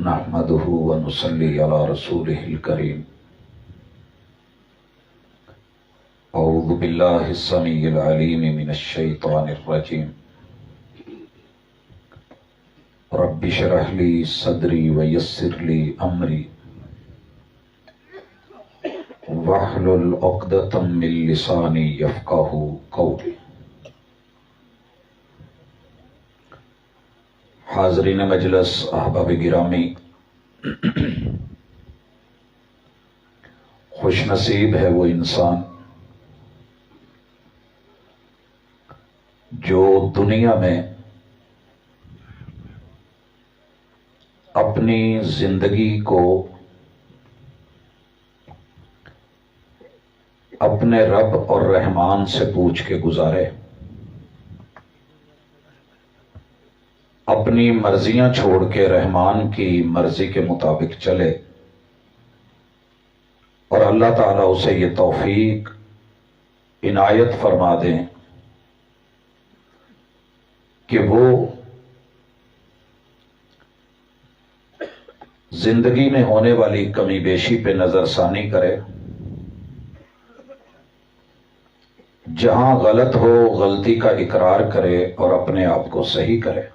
نحمده ونصلي على رسوله الكريم أعوذ بالله السميع العليم من الشيطان الرجيم رب اشرح لي صدري ويسر لي أمري واحلل عقدة من لساني يفقهوا قولي۔ حاضرین مجلس، احباب گرامی، خوش نصیب ہے وہ انسان جو دنیا میں اپنی زندگی کو اپنے رب اور رحمان سے پوچھ کے گزارے، اپنی مرضیاں چھوڑ کے رحمان کی مرضی کے مطابق چلے، اور اللہ تعالیٰ اسے یہ توفیق عنایت فرما دیں کہ وہ زندگی میں ہونے والی کمی بیشی پہ نظر ثانی کرے، جہاں غلط ہو غلطی کا اقرار کرے اور اپنے آپ کو صحیح کرے۔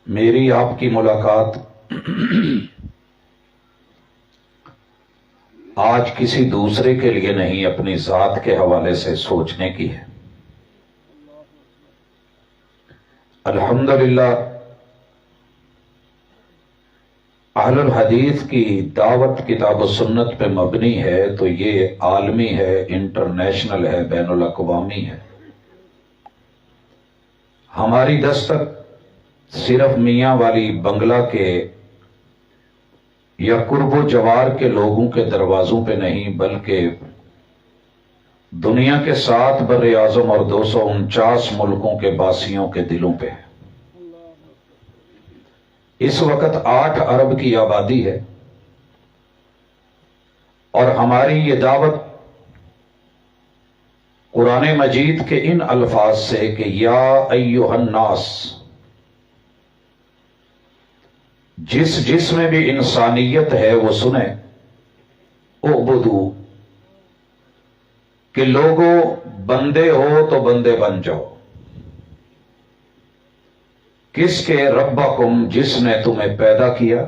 میری آپ کی ملاقات آج کسی دوسرے کے لیے نہیں، اپنی ذات کے حوالے سے سوچنے کی ہے۔ الحمدللہ اہل الحدیث کی دعوت کتاب و سنت پہ مبنی ہے، تو یہ عالمی ہے، انٹرنیشنل ہے، بین الاقوامی ہے۔ ہماری دستک صرف میاں والی بنگلہ کے یا قرب و جوار کے لوگوں کے دروازوں پہ نہیں، بلکہ دنیا کے 7 بر اعظم اور 249 ملکوں کے باسیوں کے دلوں پہ ہے۔ اس وقت 8 ارب کی آبادی ہے، اور ہماری یہ دعوت قرآن مجید کے ان الفاظ سے کہ یا ایھا الناس، جس میں بھی انسانیت ہے وہ سنیں، اعبدو، کہ لوگوں بندے ہو تو بندے بن جاؤ، کس کے؟ ربکم، جس نے تمہیں پیدا کیا،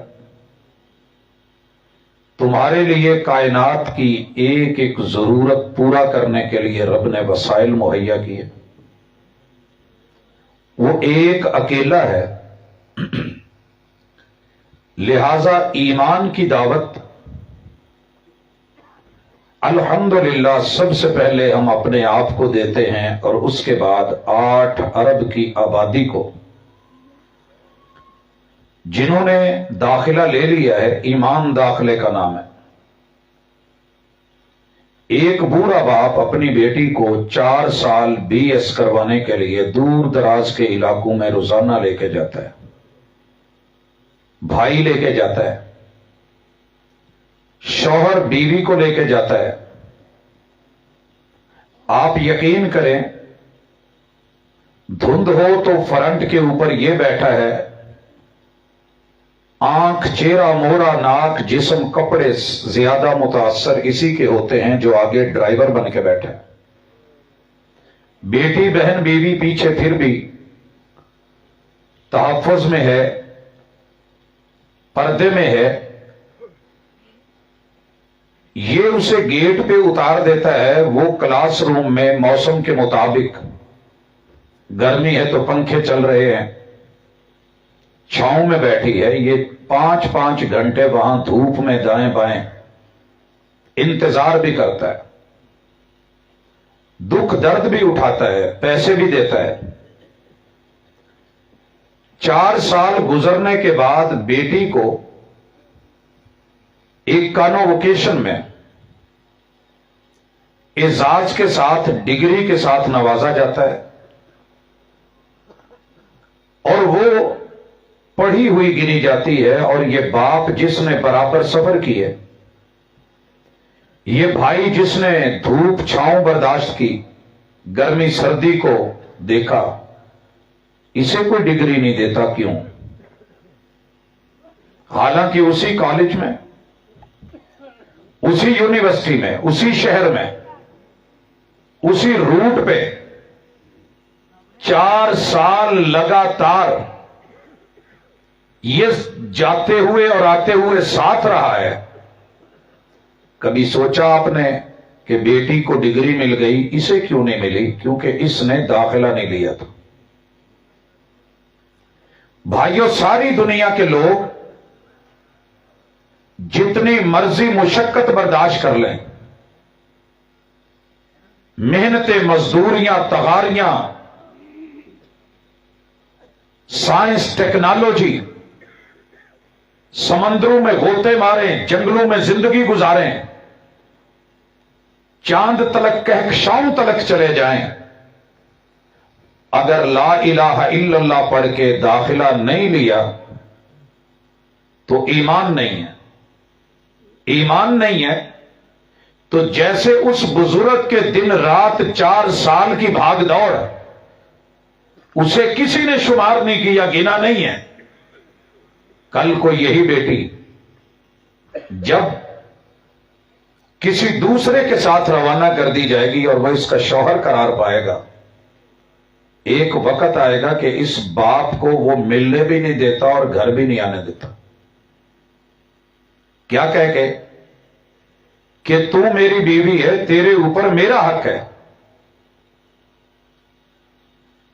تمہارے لیے کائنات کی ایک ایک ضرورت پورا کرنے کے لیے رب نے وسائل مہیا کیے۔ وہ ایک اکیلا ہے، لہذا ایمان کی دعوت الحمدللہ سب سے پہلے ہم اپنے آپ کو دیتے ہیں، اور اس کے بعد 8 ارب کی آبادی کو، جنہوں نے داخلہ لے لیا ہے۔ ایمان داخلے کا نام ہے۔ ایک بوڑھا باپ اپنی بیٹی کو 4 سال BS کروانے کے لیے دور دراز کے علاقوں میں روزانہ لے کے جاتا ہے، بھائی لے کے جاتا ہے، شوہر بیوی کو لے کے جاتا ہے۔ آپ یقین کریں، دھند ہو تو فرنٹ کے اوپر یہ بیٹھا ہے، آنکھ چہرہ مورا ناک جسم کپڑے زیادہ متاثر اسی کے ہوتے ہیں جو آگے ڈرائیور بن کے بیٹھے۔ بیٹی بہن بیوی پیچھے پھر بھی تحفظ میں ہے، پردے میں ہے۔ یہ اسے گیٹ پہ اتار دیتا ہے، وہ کلاس روم میں موسم کے مطابق، گرمی ہے تو پنکھے چل رہے ہیں، چھاؤں میں بیٹھی ہے، یہ 5 گھنٹے وہاں دھوپ میں دائیں بائیں انتظار بھی کرتا ہے، دکھ درد بھی اٹھاتا ہے، پیسے بھی دیتا ہے۔ 4 سال گزرنے کے بعد بیٹی کو ایک کانووکیشن میں اعزاز کے ساتھ، ڈگری کے ساتھ نوازا جاتا ہے، اور وہ پڑھی ہوئی گنی جاتی ہے۔ اور یہ باپ جس نے برابر سفر کی ہے، یہ بھائی جس نے دھوپ چھاؤں برداشت کی، گرمی سردی کو دیکھا، इसे कोई डिग्री नहीं देता, क्यों? हालांकि उसी कॉलेज में, उसी यूनिवर्सिटी में, उसी शहर में, उसी रूट पे 4 साल लगातार ये जाते हुए और आते हुए साथ रहा है। कभी सोचा आपने कि बेटी को डिग्री मिल गई, इसे क्यों नहीं मिली? क्योंकि इसने दाखिला नहीं लिया था। भाइयों, सारी दुनिया के लोग जितनी मर्जी मुशक्कत बर्दाश्त कर लें, मेहनतें, मजदूरियां, तगारियां, साइंस, टेक्नोलॉजी, समंदरों में गोते मारें, जंगलों में जिंदगी गुजारें, चांद तलक, कहकशाओं तलक चले जाएं, अगर ला इलाहा इल्लल्लाह पढ़ के दाखिला नहीं लिया तो ईमान नहीं है। ईमान नहीं है तो जैसे उस बुजुर्ग के दिन रात 4 साल की भाग दौड़, उसे किसी ने शुमार नहीं किया, गिना नहीं है। कल को यही बेटी जब किसी दूसरे के साथ रवाना कर दी जाएगी और वह इसका शौहर करार पाएगा, एक वक्त आएगा कि इस बाप को वो मिलने भी नहीं देता और घर भी नहीं आने देता। क्या कह के कि तू मेरी बीवी है, तेरे ऊपर मेरा हक है।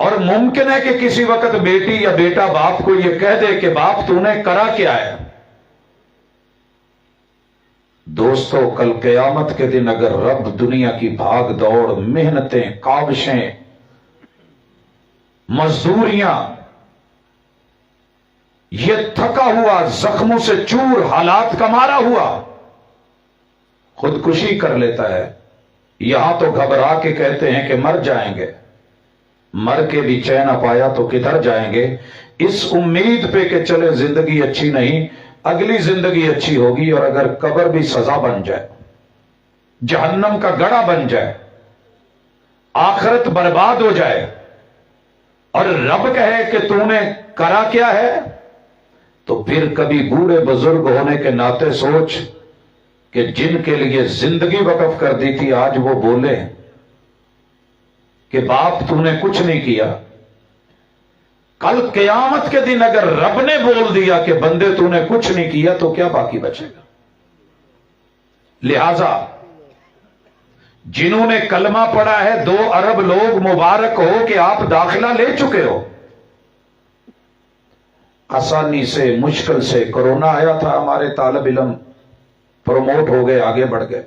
और मुमकिन है कि किसी वक्त बेटी या बेटा बाप को यह कह दे कि बाप तूने करा क्या है। दोस्तों, कल क़यामत के दिन अगर रब दुनिया की भाग दौड़, मेहनतें, काविशें, मजदूरियां, ये थका हुआ, जख्मों से चूर, हालात का मारा हुआ खुदकुशी कर लेता है, यहां तो घबरा के कहते हैं कि मर जाएंगे, मर के भी चैन न पाया तो किधर जाएंगे, इस उम्मीद पे कि चले जिंदगी अच्छी नहीं, अगली जिंदगी अच्छी होगी, और अगर कब्र भी सजा बन जाए, जहन्नम का गड़ा बन जाए, आखिरत बर्बाद हो जाए और रब कहे कि तूने करा क्या है, तो फिर कभी बूढ़े बुजुर्ग होने के नाते सोच कि जिनके लिए जिंदगी वक्फ कर दी थी, आज वो बोले कि बाप तूने कुछ नहीं किया। कल क़यामत के दिन अगर रब ने बोल दिया कि बंदे तूने कुछ नहीं किया, तो क्या बाकी बचेगा? लिहाजा जिन्होंने कलमा पढ़ा है, 2 अरब लोग, मुबारक हो कि आप दाखिला ले चुके हो। आसानी से, मुश्किल से कोरोना आया था, हमारे तालिब इल्म प्रमोट हो गए, आगे बढ़ गए।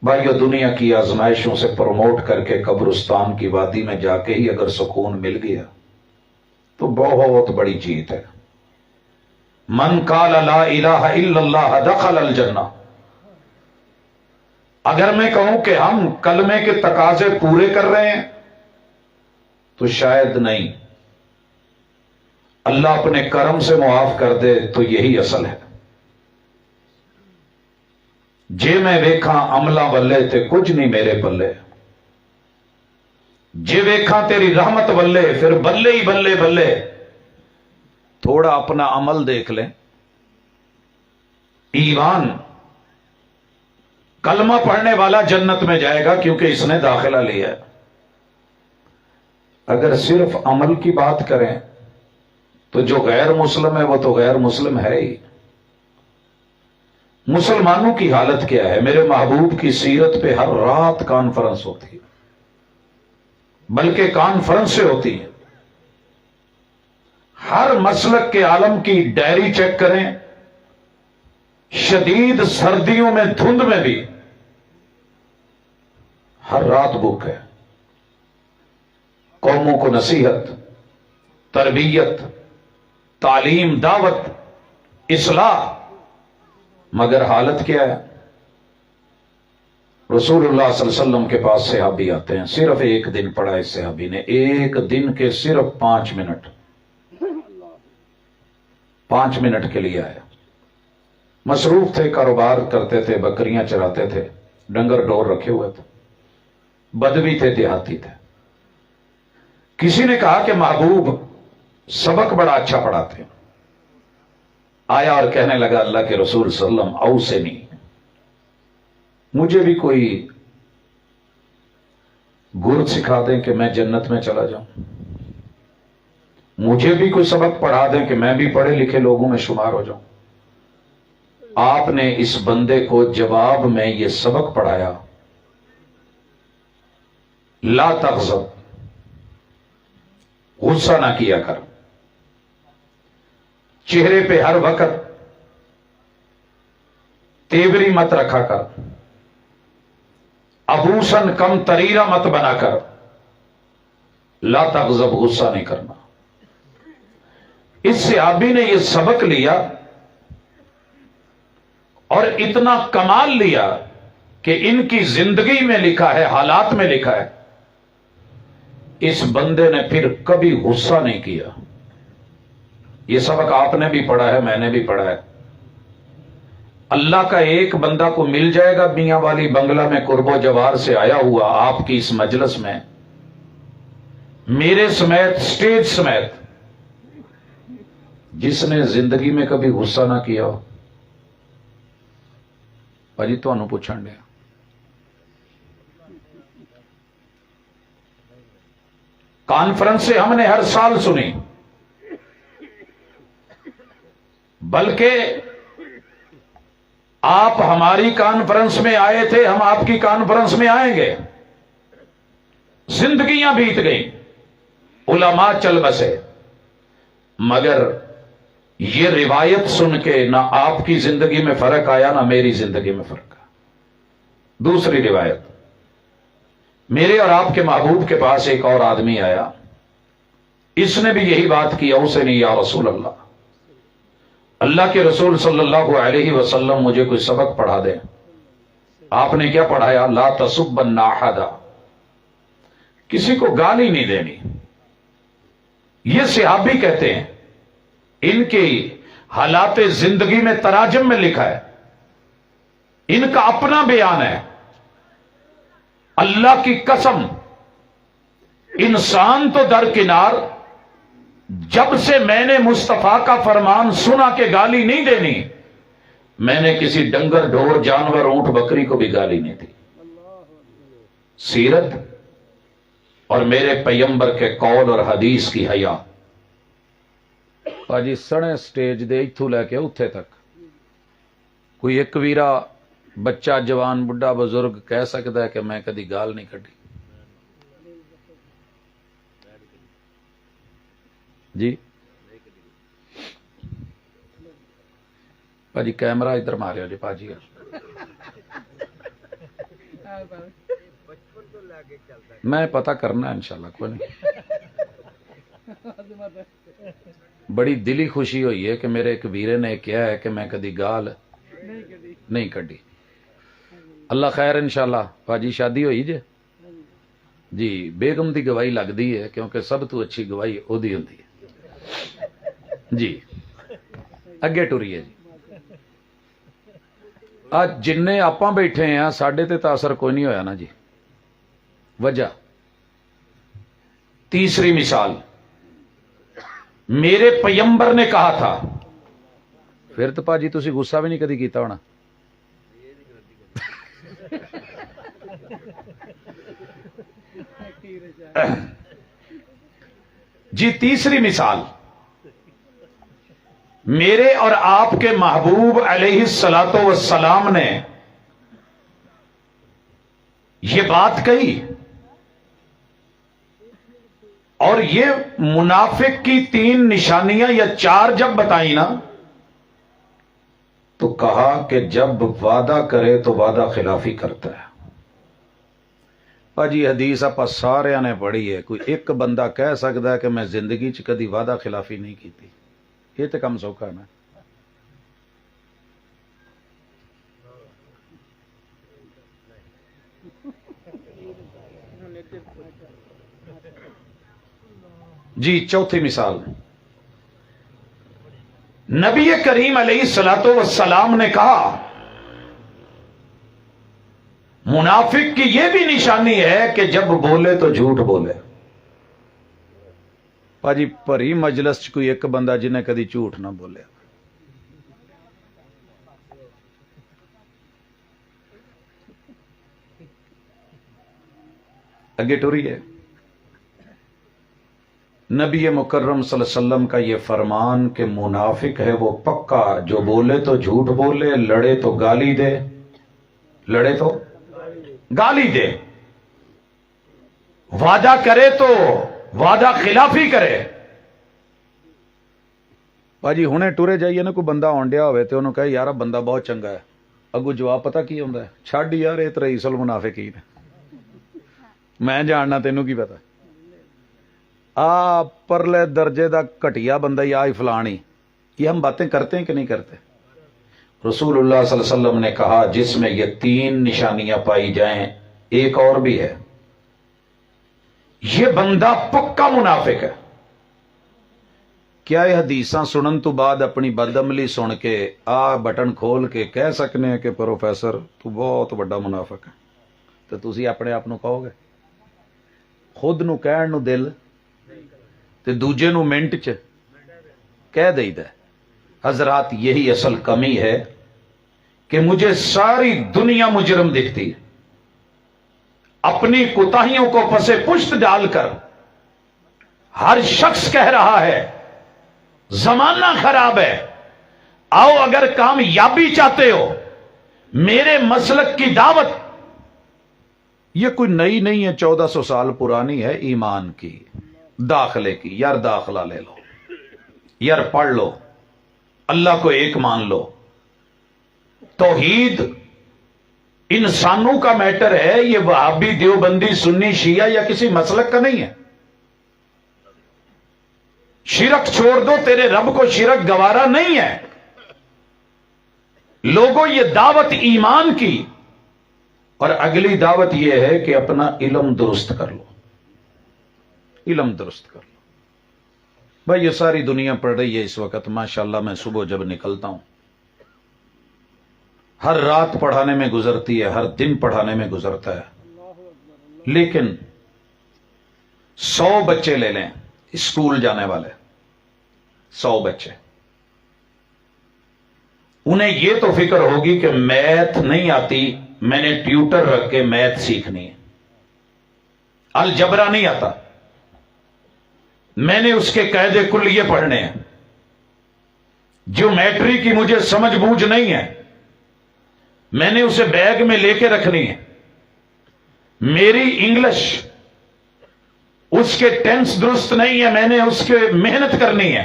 भाइयों, दुनिया की आजमाइशों से प्रमोट करके कब्रिस्तान की वादी में जाके ही अगर सुकून मिल गया तो बहुत बड़ी जीत है। मन काला ला इलाहा इल्लल्लाह दखल अल जन्नह। अगर मैं कहूं कि हम कलमे के तकाजे पूरे कर रहे हैं तो शायद नहीं, अल्लाह अपने करम से मुआफ कर दे तो यही असल है। जे मैं वेखा अमला बल्ले ते कुछ नहीं मेरे बल्ले, जे वेखा तेरी रहमत बल्ले, फिर बल्ले ही बल्ले बल्ले। थोड़ा अपना अमल देख लें। ईमान, कलमा पढ़ने वाला जन्नत में जाएगा क्योंकि इसने दाखिला लिया है। अगर सिर्फ अमल की बात करें तो जो गैर मुस्लिम है वो तो गैर मुस्लिम है ही। मुसलमानों की हालत क्या है? मेरे महबूब की सीरत पे हर रात कॉन्फ्रेंस होती है, बल्कि कॉन्फ्रेंस से होती है। हर मसलक के आलम की डायरी चेक करें, शदीद सर्दियों में, धुंध में भी हर रात बुक है। कौमों को नसीहत, तरबियत, तालीम, दावत, इस्लाह। मगर हालत क्या है? रसूलुल्लाह सल्लल्लाहु अलैहि वसल्लम के पास सहाबी आते हैं, सिर्फ एक दिन पढ़ा इस सहाबी ने, एक दिन के सिर्फ 5 मिनट, 5 मिनट के लिए आया। मसरूफ थे, कारोबार करते थे, बकरियां चराते थे, डंगर डोर रखे हुए थे, बदवी थे, देहाती थे। किसी ने कहा कि महबूब सबक बड़ा अच्छा पढ़ाते हैं। आया और कहने लगा अल्लाह के रसूल सल्लम औ से नहीं, मुझे भी कोई गुर सिखा दें कि मैं जन्नत में चला जाऊं, मुझे भी कोई सबक पढ़ा दें कि मैं भी पढ़े लिखे लोगों में शुमार हो जाऊं। आपने इस बंदे को जवाब में यह सबक पढ़ाया, ला तग़ज़ब, गुस्सा ना किया कर, चेहरे पे हर वक्त तेवरी मत रखा कर, अबूसन कम तरीरा मत बनाकर, ला तग़ज़ब, गुस्सा नहीं करना। इस सहाबी ने यह सबक लिया और इतना कमाल लिया कि इनकी जिंदगी में लिखा है, हालात में लिखा है, इस बंदे ने फिर कभी गुस्सा नहीं किया। यह सबक आपने भी पढ़ा है, मैंने भी पढ़ा है। अल्लाह का एक बंदा को मिल जाएगा मियां वाली बंगला में कुर्बो जवार से आया हुआ आपकी इस मजलिस में, मेरे समेत, स्टेज समेत, जिसने जिंदगी में कभी गुस्सा ना किया हो। भाजी तुहानू पूछण दिया, कॉन्फ्रेंस से हमने हर साल सुनी, बल्कि आप हमारी कॉन्फ्रेंस में आए थे, हम आपकी कॉन्फ्रेंस में आएंगे। जिंदगियां बीत गई, उलमा चल बसे, मगर यह रिवायत सुन के ना आपकी जिंदगी में फर्क आया ना मेरी जिंदगी में फर्क आया। दूसरी रिवायत, मेरे और आपके महबूब के पास एक और आदमी आया, इसने भी यही बात की, उसे नहीं, या रसूल अल्लाह, अल्लाह के रसूल सल्लल्लाहु अलैहि वसल्लम मुझे कोई सबक पढ़ा दे। आपने क्या पढ़ाया? ला तसुब्बन अहदा, किसी को गाली नहीं देनी। ये सहाबी कहते हैं, इनकी हालात जिंदगी में तराजम में लिखा है, इनका अपना बयान है, अल्लाह की कसम, इंसान तो दरकिनार, जब से मैंने मुस्तफा का फरमान सुना कि गाली नहीं देनी, मैंने किसी डंगर ढोर जानवर ऊंट बकरी को भी गाली नहीं दी। सीरत और मेरे पैगंबर के कौल और हदीस की हया। भाजी सने स्टेज दे इथों लैके उत्थे तक कोई एक वीरा बच्चा जवान बुढ़ा बुजुर्ग कह सकता है कि मैं कदी गाल नहीं कढ़ी? जी भाजी कैमरा इधर मारियो जी भाजी, मैं पता करना इंशाल्लाह, कोई नहीं। बड़ी दिली खुशी हुई है कि मेरे एक वीरे ने किया है कि मैं कदी गाल नहीं कढ़ी। अल्लाह खैर इंशाल्लाह। भाजी शादी हुई जे जी, बेगम की गवाही लगती है, क्योंकि सब तो अच्छी गवाही ओदी होंदी है जी। अगे टुरीए जी। आज जिन्ने आपां बैठे हैं साडे ते तां असर कोई नहीं होया ना जी। वजह, तीसरी मिसाल, मेरे पैगंबर ने कहा था, फिर तो भाजी तुसी गुस्सा भी नहीं कदी कीता होना। जी तीसरी मिसाल, मेरे और आपके महबूब अलैहिस्सलातो वस्सलाम ने यह बात कही, और ये मुनाफिक की 3 निशानियां या 4 जब बताई ना, तो कहा कि जब वादा करे तो वादा खिलाफी करता है। भाजी हदीस आप सारिया ने पढ़ी है, कोई एक बंदा कह सकता है कि मैं जिंदगी च कदी वादा खिलाफी नहीं की? ये तो कम सौखा है ना। जी चौथी मिसाल, नबी करीम अलैहिस्सलातो वस्सलाम ने कहा, मुनाफिक की यह भी निशानी है कि जब बोले तो झूठ बोले। ਭਾਜੀ ਭਰੀ ਮਜਲਿਸ 'ਚ ਕੋਈ ਇੱਕ ਬੰਦਾ ਜਿਹਨੇ ਕਦੀ ਝੂਠ ਨਾ ਬੋਲਿਆ। आगे टूरिए। नबी मुकर्रम सल्लल्लाहु अलैहि वसल्लम का ये फरमान कि मुनाफिक है वो पक्का, जो बोले तो झूठ बोले, लड़े तो गाली दे, लड़े तो गाली दे, वादा करे तो वादा खिलाफी करे। भाजी हुणे टुरे जाइए ना, कोई बंदा आउण डिया होवे ते उहनूं कहे यार बंदा बहुत चंगा है, अगू जवाब पता की हुंदा है, छड्ड यार ये तो रईसुल मुनाफिकीन है, मैं जानना तेनू की पता। परले दर्जे का घटिया बंदा ही आई फलानी। ये हम बातें करते हैं कि नहीं करते? रसूलुल्लाह सल्लल्लाहु अलैहि वसल्लम ने कहा जिसमें ये 3 निशानियां पाई जाएं, एक और भी है, ये बंदा पक्का मुनाफिक है। क्या ये हदीसां सुनन तो बाद अपनी बदअमली सुन के बटन खोल के कह सकने हैं कि प्रोफेसर तू बहुत बड़ा मुनाफिक है? तो तुसी अपने आप नूं कहोगे? खुद नूं कहण नूं दिल ते दूजे नूं मिंट च कह देईदा। हजरात यही असल कमी है कि मुझे सारी दुनिया मुजरिम दिखती है। अपनी कोताहियों को फंसे पुष्ट डालकर हर शख्स कह रहा है जमाना खराब है, आओ अगर कामयाबी चाहते हो मेरे मसलक की दावत। ये कोई नई नहीं है, 1400 साल पुरानी है, ईमान की, दाखिले की। यार दाखिला ले लो, यार पढ़ लो, अल्लाह को एक मान लो। तौहीद इंसानों का मैटर है, ये वहाबी देवबंदी सुन्नी शिया या किसी मसलक का नहीं है। शिरक छोड़ दो, तेरे रब को शिरक गवारा नहीं है। लोगों ये दावत ईमान की, और अगली दावत यह है कि अपना इल्म दुरुस्त कर लो, इल्म दुरुस्त कर लो। भाई ये सारी दुनिया पढ़ रही है इस वक्त, माशाल्लाह। मैं सुबह जब निकलता हूं, हर रात पढ़ाने में गुजरती है, हर दिन पढ़ाने में गुजरता है, लेकिन 100 बच्चे ले लें स्कूल जाने वाले, 100 बच्चे, उन्हें यह तो फिक्र होगी कि मैथ नहीं आती, मैंने ट्यूटर रख के मैथ सीखनी है। अलजबरा नहीं आता, मैंने उसके कायदे कुल्लिये पढ़ने हैं। ज्योमेट्री की मुझे समझ बूझ नहीं है, मैंने उसे बैग में लेके रखनी है। मेरी इंग्लिश उसके टेंस दुरुस्त नहीं है, मैंने उसके मेहनत करनी है।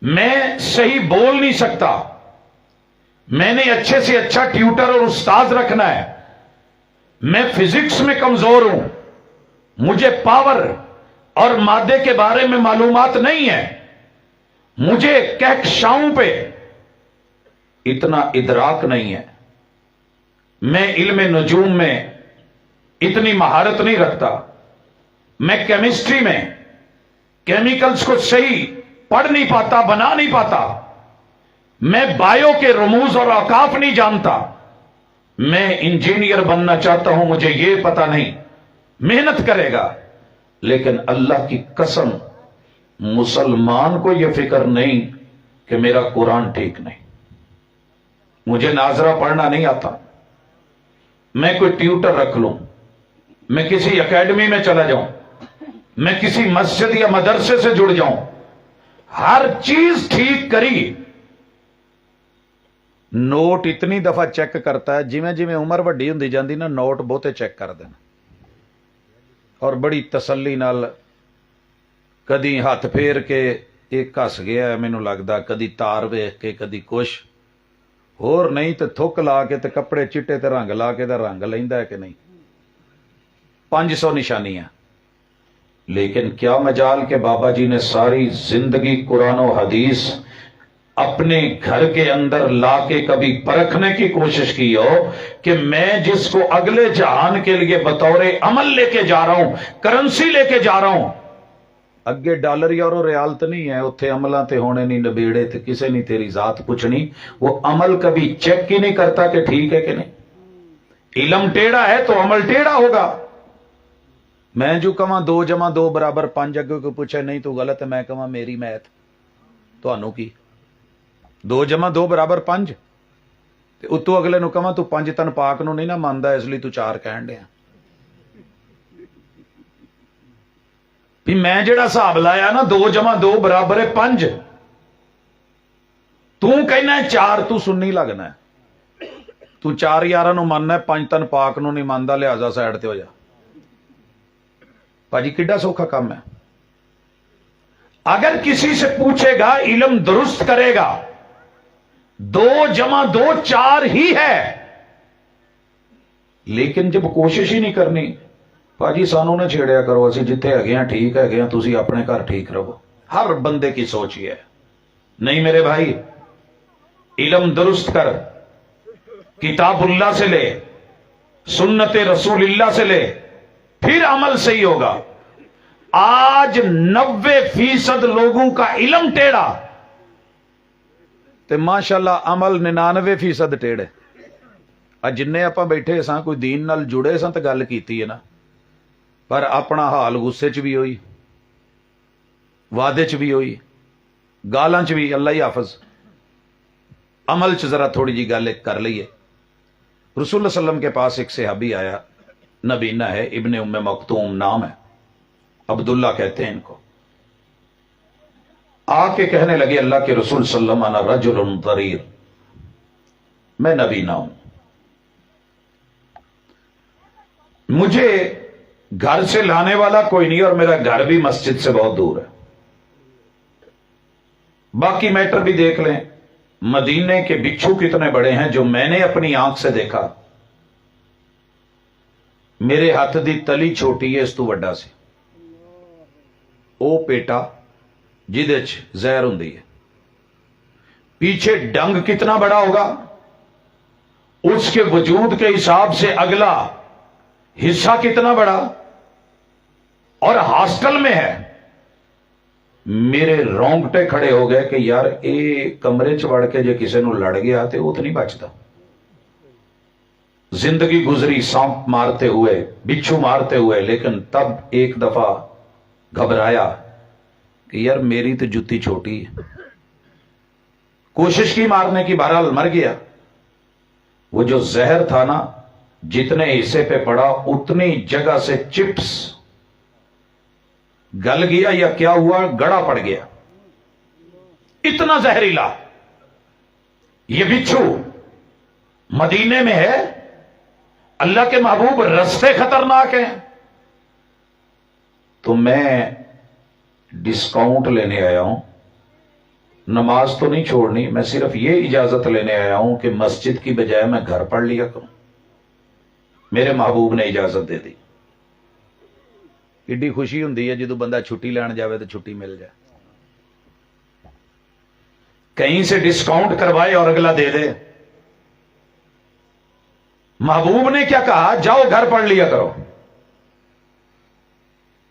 मैं सही बोल नहीं सकता, मैंने अच्छे से अच्छा ट्यूटर और उस्ताद रखना है। मैं फिजिक्स में कमजोर हूं, मुझे पावर और मादे के बारे में मालूमात नहीं है, मुझे कहकशाओं पे इतना इदराक नहीं है, मैं इल्म नजूम में इतनी महारत नहीं रखता, मैं केमिस्ट्री में केमिकल्स को सही पढ़ नहीं पाता, बना नहीं पाता, मैं बायो के रमूज और औकाफ नहीं जानता, मैं इंजीनियर बनना चाहता हूं, मुझे यह पता नहीं। मेहनत करेगा, लेकिन अल्लाह की कसम मुसलमान को यह फिक्र नहीं कि मेरा कुरान ठीक नहीं, मुझे नाजरा पढ़ना नहीं आता, मैं कोई ट्यूटर रख लूं, मैं किसी एकेडमी में चला जाऊं, मैं किसी मस्जिद या मदरसे से जुड़ जाऊं, हर चीज ठीक करी। नोट इतनी दफा चेक करता है, जिमें जिमें उम्र वड्डी हुंदी जांदी ना, नोट बहुते चेक कर देना, और बड़ी तसल्ली नाल कदी हाथ फेर के एक हस गया मैनू लगदा, कदी तार वेख के, कदी कुछ होर नहीं तो थुक ला के ते कपड़े चिट्टे ते रंग ला के रंग लैंदा है कि नहीं। 500 निशानियां, लेकिन क्या मजाल के बाबा जी ने सारी जिंदगी कुरान और हदीस अपने घर के अंदर लाके कभी परखने की कोशिश की हो कि मैं जिसको अगले जहान के लिए बतौरे अमल लेके जा रहा हूं, करेंसी लेके जा रहा हूं, अगे डॉलर यूरो रियाल तो नहीं है, उत्थे अमलों ते होने नहीं नबेड़े, ते किसे नहीं तेरी जात पूछनी। वो अमल कभी चेक ही नहीं करता कि ठीक है कि नहीं। इल्म टेढ़ा है तो अमल टेढ़ा होगा। मैं जो कहां 2 + 2 = 5, अगे कोई पूछे नहीं तू गलत है, मैं कहां मेरी मैथ तुहानू की 2 + 2 = 5 ते उत्तों अगले नूं कहां तू 5 तन पाक नूं नहीं ना मानदा इसलिए तू 4 कहण दिया भी मैं जिहड़ा हिसाब लाया ना 2 + 2 = 5 तू कहना 4 तू सुन्नी लगना है, तू 4 यारां नूं मानना 5 तन पाक नूं नहीं मानदा, लिहाजा साइड ते हो जा। भाजी किड्डा सौखा काम है। अगर किसी से पूछेगा इल्म दुरुस्त करेगा 2 + 2 4 ही है, लेकिन जब कोशिश ही नहीं करनी, भाजी सानू ना छेड़िया करो, असी जिथे है ठीक है, तुसी अपने घर ठीक रहो। हर बंदे की सोच ही है। नहीं मेरे भाई, इल्म दुरुस्त कर, किताबुल्लाह से ले, सुन्नत रसूलिल्लाह से ले, फिर अमल सही होगा। आज 90% लोगों का इल्म टेढ़ा ते माशाअल्लाह अमल 99% टेढ़े। आज जिन्ने आपां बैठे सां कोई दीन नाल जुड़े सां ते गल कीती है ना, पर अपना हाल गुस्से च भी होई, वादे च भी होई, गालां च भी, अल्लाह ही हाफिज। अमल च जरा थोड़ी जी गल कर लईए। रसूल सल्लम के पास एक सहाबी आया, नबीना है, इब्ने उम्मे मक्तूम नाम है, अब्दुल्ला कहते हैं इनको। आके कहने लगे अल्लाह के रसूल सल्लम अना रजुलुन दरीर, मैं नबीना हूं, मुझे घर से लाने वाला कोई नहीं और मेरा घर भी मस्जिद से बहुत दूर है। बाकी मैटर भी देख लें, मदीने के बिच्छू कितने बड़े हैं जो मैंने अपनी आंख से देखा, मेरे हाथ दी तली छोटी है इस तू वड्डा सी, ओ पेटा जिदे च जहर हुंदी है, पीछे डंग कितना बड़ा होगा, उसके वजूद के हिसाब से अगला हिस्सा कितना बड़ा, और हॉस्टल में है। मेरे रोंगटे खड़े हो गए कि यार ये कमरे च वड़ के जे किसी नूं लड़ गया तो वो तो नहीं बचता। जिंदगी गुजरी सांप मारते हुए, बिच्छू मारते हुए, लेकिन तब एक दफा घबराया कि यार मेरी तो जुत्ती छोटी है। कोशिश की मारने की, बहरहाल मर गया। वो जो जहर था ना, जितने हिस्से पे पड़ा उतनी जगह से चिप्स गल गया या क्या हुआ, गड़ा पड़ गया, इतना जहरीला। ये बिच्छू मदीने में है, अल्लाह के महबूब, रास्ते खतरनाक हैं। तो मैं डिस्काउंट लेने आया हूं, नमाज तो नहीं छोड़नी, मैं सिर्फ ये इजाजत लेने आया हूं कि मस्जिद की बजाय मैं घर पढ़ लिया करूं। मेरे महबूब ने इजाजत दे दी। इड्डी खुशी हुंदी है जो बंदा छुट्टी लैन जाए तो छुट्टी मिल जाए, कहीं से डिस्काउंट करवाए और अगला दे दे। महबूब ने क्या कहा, जाओ घर पढ़ लिया करो।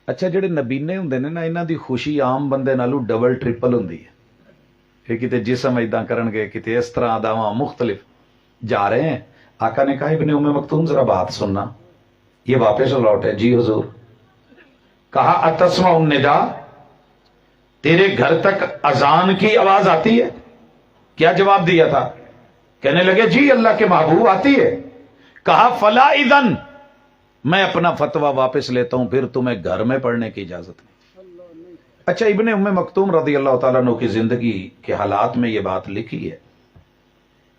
अच्छा, जेडे नबीने हुंदे ने ना, इन्हां दी खुशी आम बंदे नालों डबल ट्रिपल हुंदी है। फिर किते जिस्म इदां करनगे, किते इस तरह अदावां मुख्तलिफ जा रहे हैं। आका ने कहा इब्ने उम्मे मक्तूम जरा बात सुनना। ये वापस लौटे, जी हुजूर। कहा अतस्मा निदा, तेरे घर तक अजान की आवाज आती है? क्या जवाब दिया था? कहने लगे जी अल्लाह के महबूब आती है। कहा फला इदन, मैं अपना फतवा वापस लेता हूं, फिर तुम्हें घर में पढ़ने की इजाजत नहीं। अच्छा, इब्ने उम्मे मक्तूम रज़ी अल्लाह तआला अन्हु की जिंदगी के हालात में यह बात लिखी है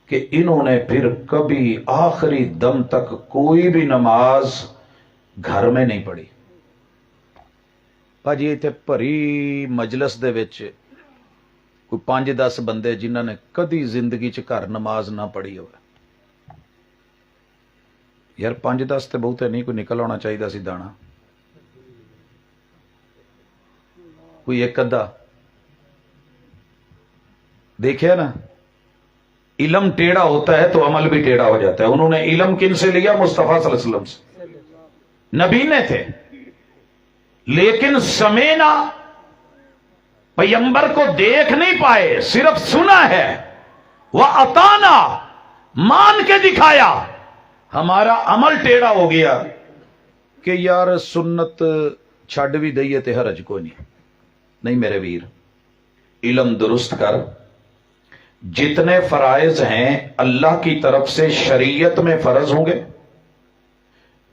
कि इन्होंने फिर कभी आखिरी दम तक कोई भी नमाज घर में नहीं पढ़ी। भाजी इत्थे भरी मजलिस दे विच कोई 5-10 बंदे जिन्हां ने कदी जिंदगी च घर नमाज ना पढ़ी हो। यार 5-10 तो बहुते नहीं, कोई निकल आना चाहिए सी दाना, कोई एक अद्धा। देखिए ना, इल्म टेढ़ा होता है तो अमल भी टेढ़ा हो जाता है। उन्होंने इल्म किन से लिया? मुस्तफा सल्लल्लाहु अलैहि वसल्लम से। नबी ने थे, लेकिन समेना, पैगंबर को देख नहीं पाए, सिर्फ सुना है। वह अताना, मान के दिखाया। हमारा अमल टेढ़ा हो गया। کہ یار سنت چھڈ بھی دئیے تے حرج کوئی نہیں میرے ویر، علم درست کر، جتنے فرائض ہیں اللہ کی طرف سے شریعت میں فرض ہوں گے،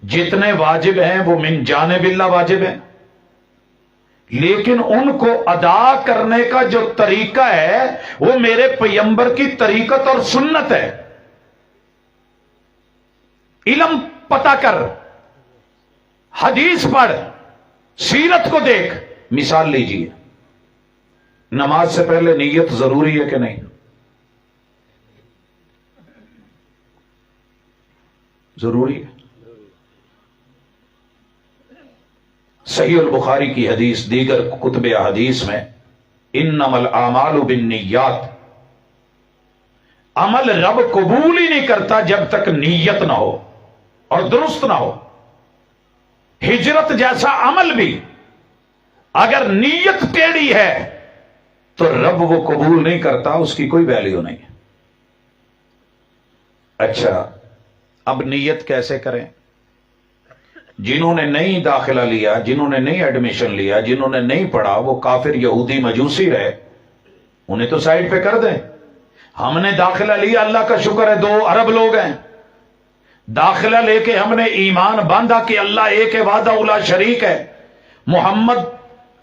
جتنے واجب ہیں وہ من جانب اللہ واجب ہیں، لیکن ان کو ادا کرنے کا جو طریقہ ہے وہ میرے پیغمبر کی طریقت اور سنت ہے۔ علم پتہ کر، حدیث پڑھ، سیرت کو دیکھ۔ مثال لیجیے، نماز سے پہلے نیت ضروری ہے کہ نہیں؟ ضروری ہے۔ صحیح البخاری کی حدیث، دیگر کتب حدیث میں انما الاعمال بالنیات، عمل رب قبول ہی نہیں کرتا جب تک نیت نہ ہو اور درست نہ ہو۔ ہجرت جیسا عمل بھی اگر نیت ٹیڑھی ہے تو رب وہ قبول نہیں کرتا، اس کی کوئی ویلیو نہیں۔ اچھا، اب نیت کیسے کریں؟ جنہوں نے نہیں داخلہ لیا، جنہوں نے نہیں ایڈمیشن لیا، جنہوں نے نہیں پڑھا، وہ کافر یہودی مجوسی رہے، انہیں تو سائڈ پہ کر دیں۔ ہم نے داخلہ لیا، اللہ کا شکر ہے 2 ارب لوگ ہیں۔ داخلہ لے کے ہم نے ایمان باندھا کہ اللہ ایک وحدہ لا شریک ہے، محمد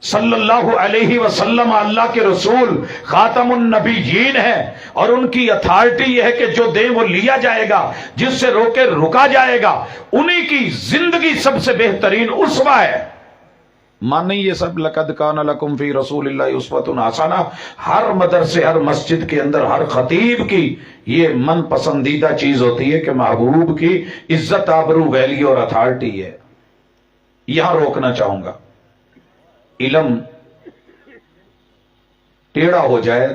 صلی اللہ علیہ وسلم اللہ کے رسول خاتم النبیین ہے، اور ان کی اتھارٹی یہ ہے کہ جو دیں وہ لیا جائے گا، جس سے روکے رکا جائے گا، انہی کی زندگی سب سے بہترین اسوہ ہے۔ مانی یہ سب لقد کان لکم فی رسول اللہ اسوۃ حسنہ، ہر مدرسے، ہر مسجد کے اندر، ہر خطیب کی یہ من پسندیدہ چیز ہوتی ہے کہ محبوب کی عزت، آبرو، ویلیو اور اتھارٹی ہے۔ یہاں روکنا چاہوں گا، علم ٹیڑھا ہو جائے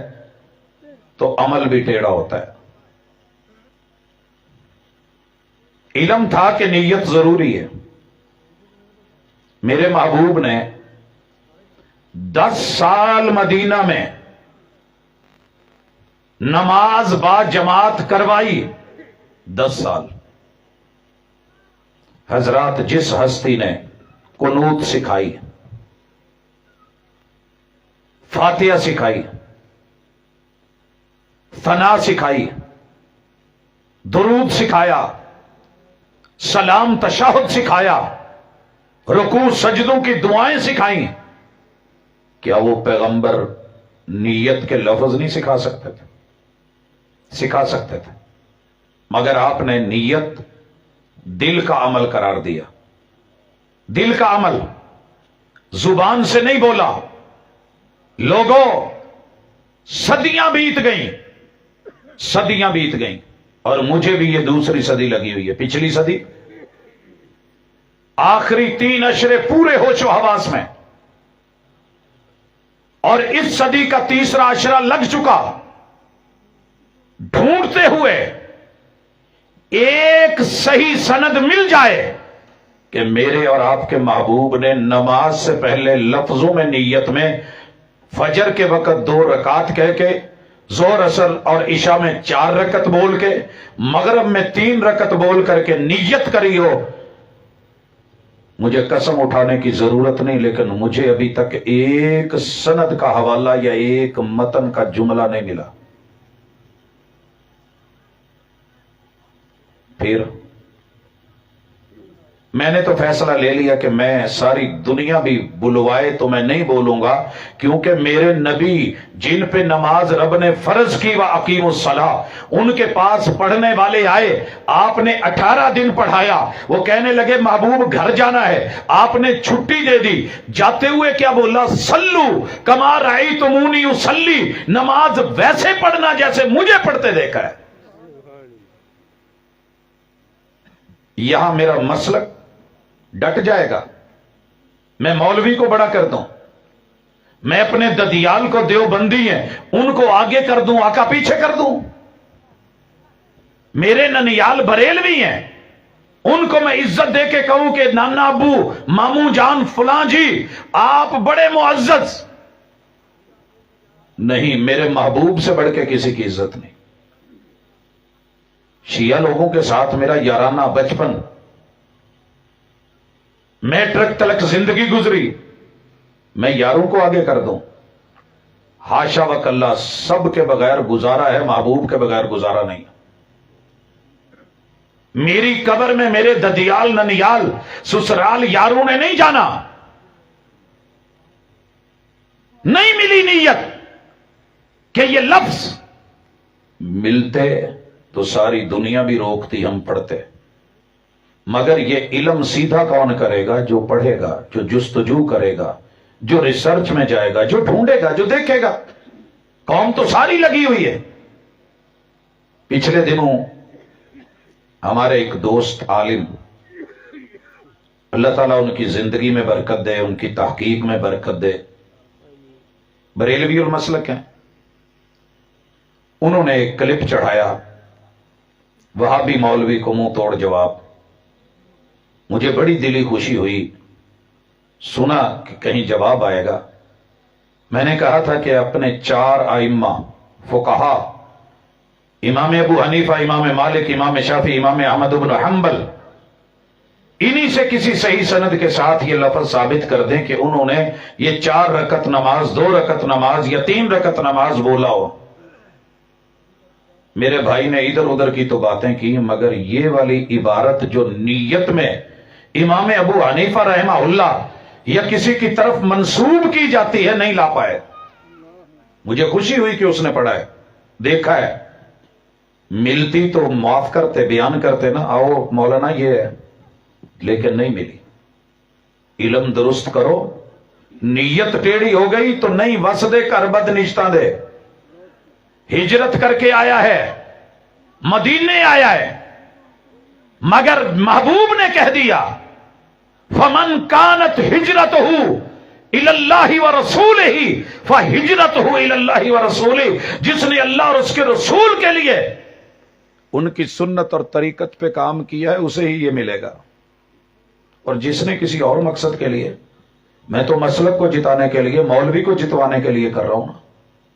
تو عمل بھی ٹیڑھا ہوتا ہے۔ علم تھا کہ نیت ضروری ہے، میرے محبوب نے 10 سال مدینہ میں نماز با جماعت کروائی، 10 سال۔ حضرات، جس ہستی نے قنوت سکھائی، فاتحہ سکھائی، ثنا سکھائی، درود سکھایا، سلام تشہد سکھایا، رکوع سجدوں کی دعائیں سکھائیں، کیا وہ پیغمبر نیت کے لفظ نہیں سکھا سکتے تھے؟ سکھا سکتے تھے، مگر آپ نے نیت دل کا عمل قرار دیا۔ دل کا عمل، زبان سے نہیں بولا۔ لوگوں، صدیاں بیت گئیں، صدیاں بیت گئیں، اور مجھے بھی یہ دوسری صدی لگی ہوئی ہے۔ پچھلی صدی آخری 3 عشرے پورے ہوش و حواس میں، اور اس صدی کا تیسرا عشرہ لگ چکا، ڈھونڈتے ہوئے ایک صحیح سند مل جائے کہ میرے اور آپ کے محبوب نے نماز سے پہلے لفظوں میں، نیت میں، فجر کے وقت 2 رکعت کہہ کے، ظہر اثر اور عشاء میں 4 رکعت بول کے، مغرب میں 3 رکعت بول کر کے نیت کری ہو۔ مجھے قسم اٹھانے کی ضرورت نہیں، لیکن مجھے ابھی تک ایک سند کا حوالہ یا ایک متن کا جملہ نہیں ملا۔ پھر میں نے تو فیصلہ لے لیا کہ میں ساری دنیا بھی بلوائے تو میں نہیں بولوں گا، کیونکہ میرے نبی جن پہ نماز رب نے فرض کی، وَأَقِیمُوا الصَّلَاةَ، ان کے پاس پڑھنے والے آئے، آپ نے 18 دن پڑھایا، وہ کہنے لگے محبوب گھر جانا ہے، آپ نے چھٹی دے دی۔ جاتے ہوئے کیا بولا؟ صلوا کما رأیتمونی اصلی، نماز ویسے پڑھنا جیسے مجھے پڑھتے دیکھا ہے۔ یہاں میرا مسلک ڈٹ جائے گا، میں مولوی کو بڑا کر دوں، میں اپنے ددیال کو دیوبندی ہیں ان کو آگے کر دوں، آقا پیچھے کر دوں، میرے ننیال بریلوی ہیں ان کو میں عزت دے کے کہوں کہ نانا ابو، ماموں جان، فلاں جی آپ بڑے معزز نہیں، میرے محبوب سے بڑھ کے کسی کی عزت نہیں۔ شیعہ لوگوں کے ساتھ میرا یارانہ بچپن، मैट्रिक तलक जिंदगी गुजरी, मैं यारों को आगे कर दूं? हाशा व कल्ला, सब के बगैर गुजारा है, महबूब के बगैर गुजारा नहीं। मेरी कब्र में मेरे ददियाल ननियाल ससुराल यारों ने नहीं जाना, नहीं मिली नीयत कि ये लफ्ज मिलते तो सारी दुनिया भी रोकती, हम पढ़ते। मगर ये इल्म सीधा कौन करेगा? जो पढ़ेगा, जो जुस्तजू करेगा, जो रिसर्च में जाएगा, जो ढूंढेगा, जो देखेगा। कौम तो सारी लगी हुई है। पिछले दिनों हमारे एक दोस्त आलिम, अल्लाह ताला उनकी जिंदगी में बरकत दे, उनकी तहकीक में बरकत दे, बरेलवी उल मसलक हैं, उन्होंने एक क्लिप चढ़ाया, वहाबी मौलवी को मुंह तोड़ जवाब। मुझे बड़ी दिली खुशी हुई, सुना कि कहीं जवाब आएगा। मैंने कहा था कि अपने 4 आइम्मा फुकहा, इमाम अबू हनीफा, इमाम मालिक, इमाम शाफी, इमाम अहमद इब्न हंबल, इन्हीं से किसी सही सनद के साथ ये लफ्ज साबित कर दें कि उन्होंने ये 4 रकत नमाज, 2 रकत नमाज या 3 रकत नमाज बोला हो। मेरे भाई ने इधर उधर की तो बातें की, मगर ये वाली इबारत जो नीयत में इमाम अबू हनीफा रहमहुल्लाह या किसी की तरफ मंसूब की जाती है, नहीं ला पाए। मुझे खुशी हुई कि उसने पढ़ा है, देखा है। मिलती तो माफ करते, बयान करते ना, आओ मौलाना ये है, लेकिन नहीं मिली। इल्म दुरुस्त करो, नीयत टेढ़ी हो गई तो नहीं वस दे कर बद निश्ता दे। हिजरत करके आया है, मदीने आया है, मगर महबूब ने कह दिया फमन कानत हिजरतहु इलल्लाहि व रसूलिही फहिजरतहु इलल्लाहि व रसूलिही। जिसने अल्लाह और उसके रसूल के लिए उनकी सुन्नत और तरीकत पे काम किया है, उसे ही ये मिलेगा। और जिसने किसी और मकसद के लिए, मैं तो मसलक को जिताने के लिए, मौलवी को जितवाने के लिए कर रहा हूं ना,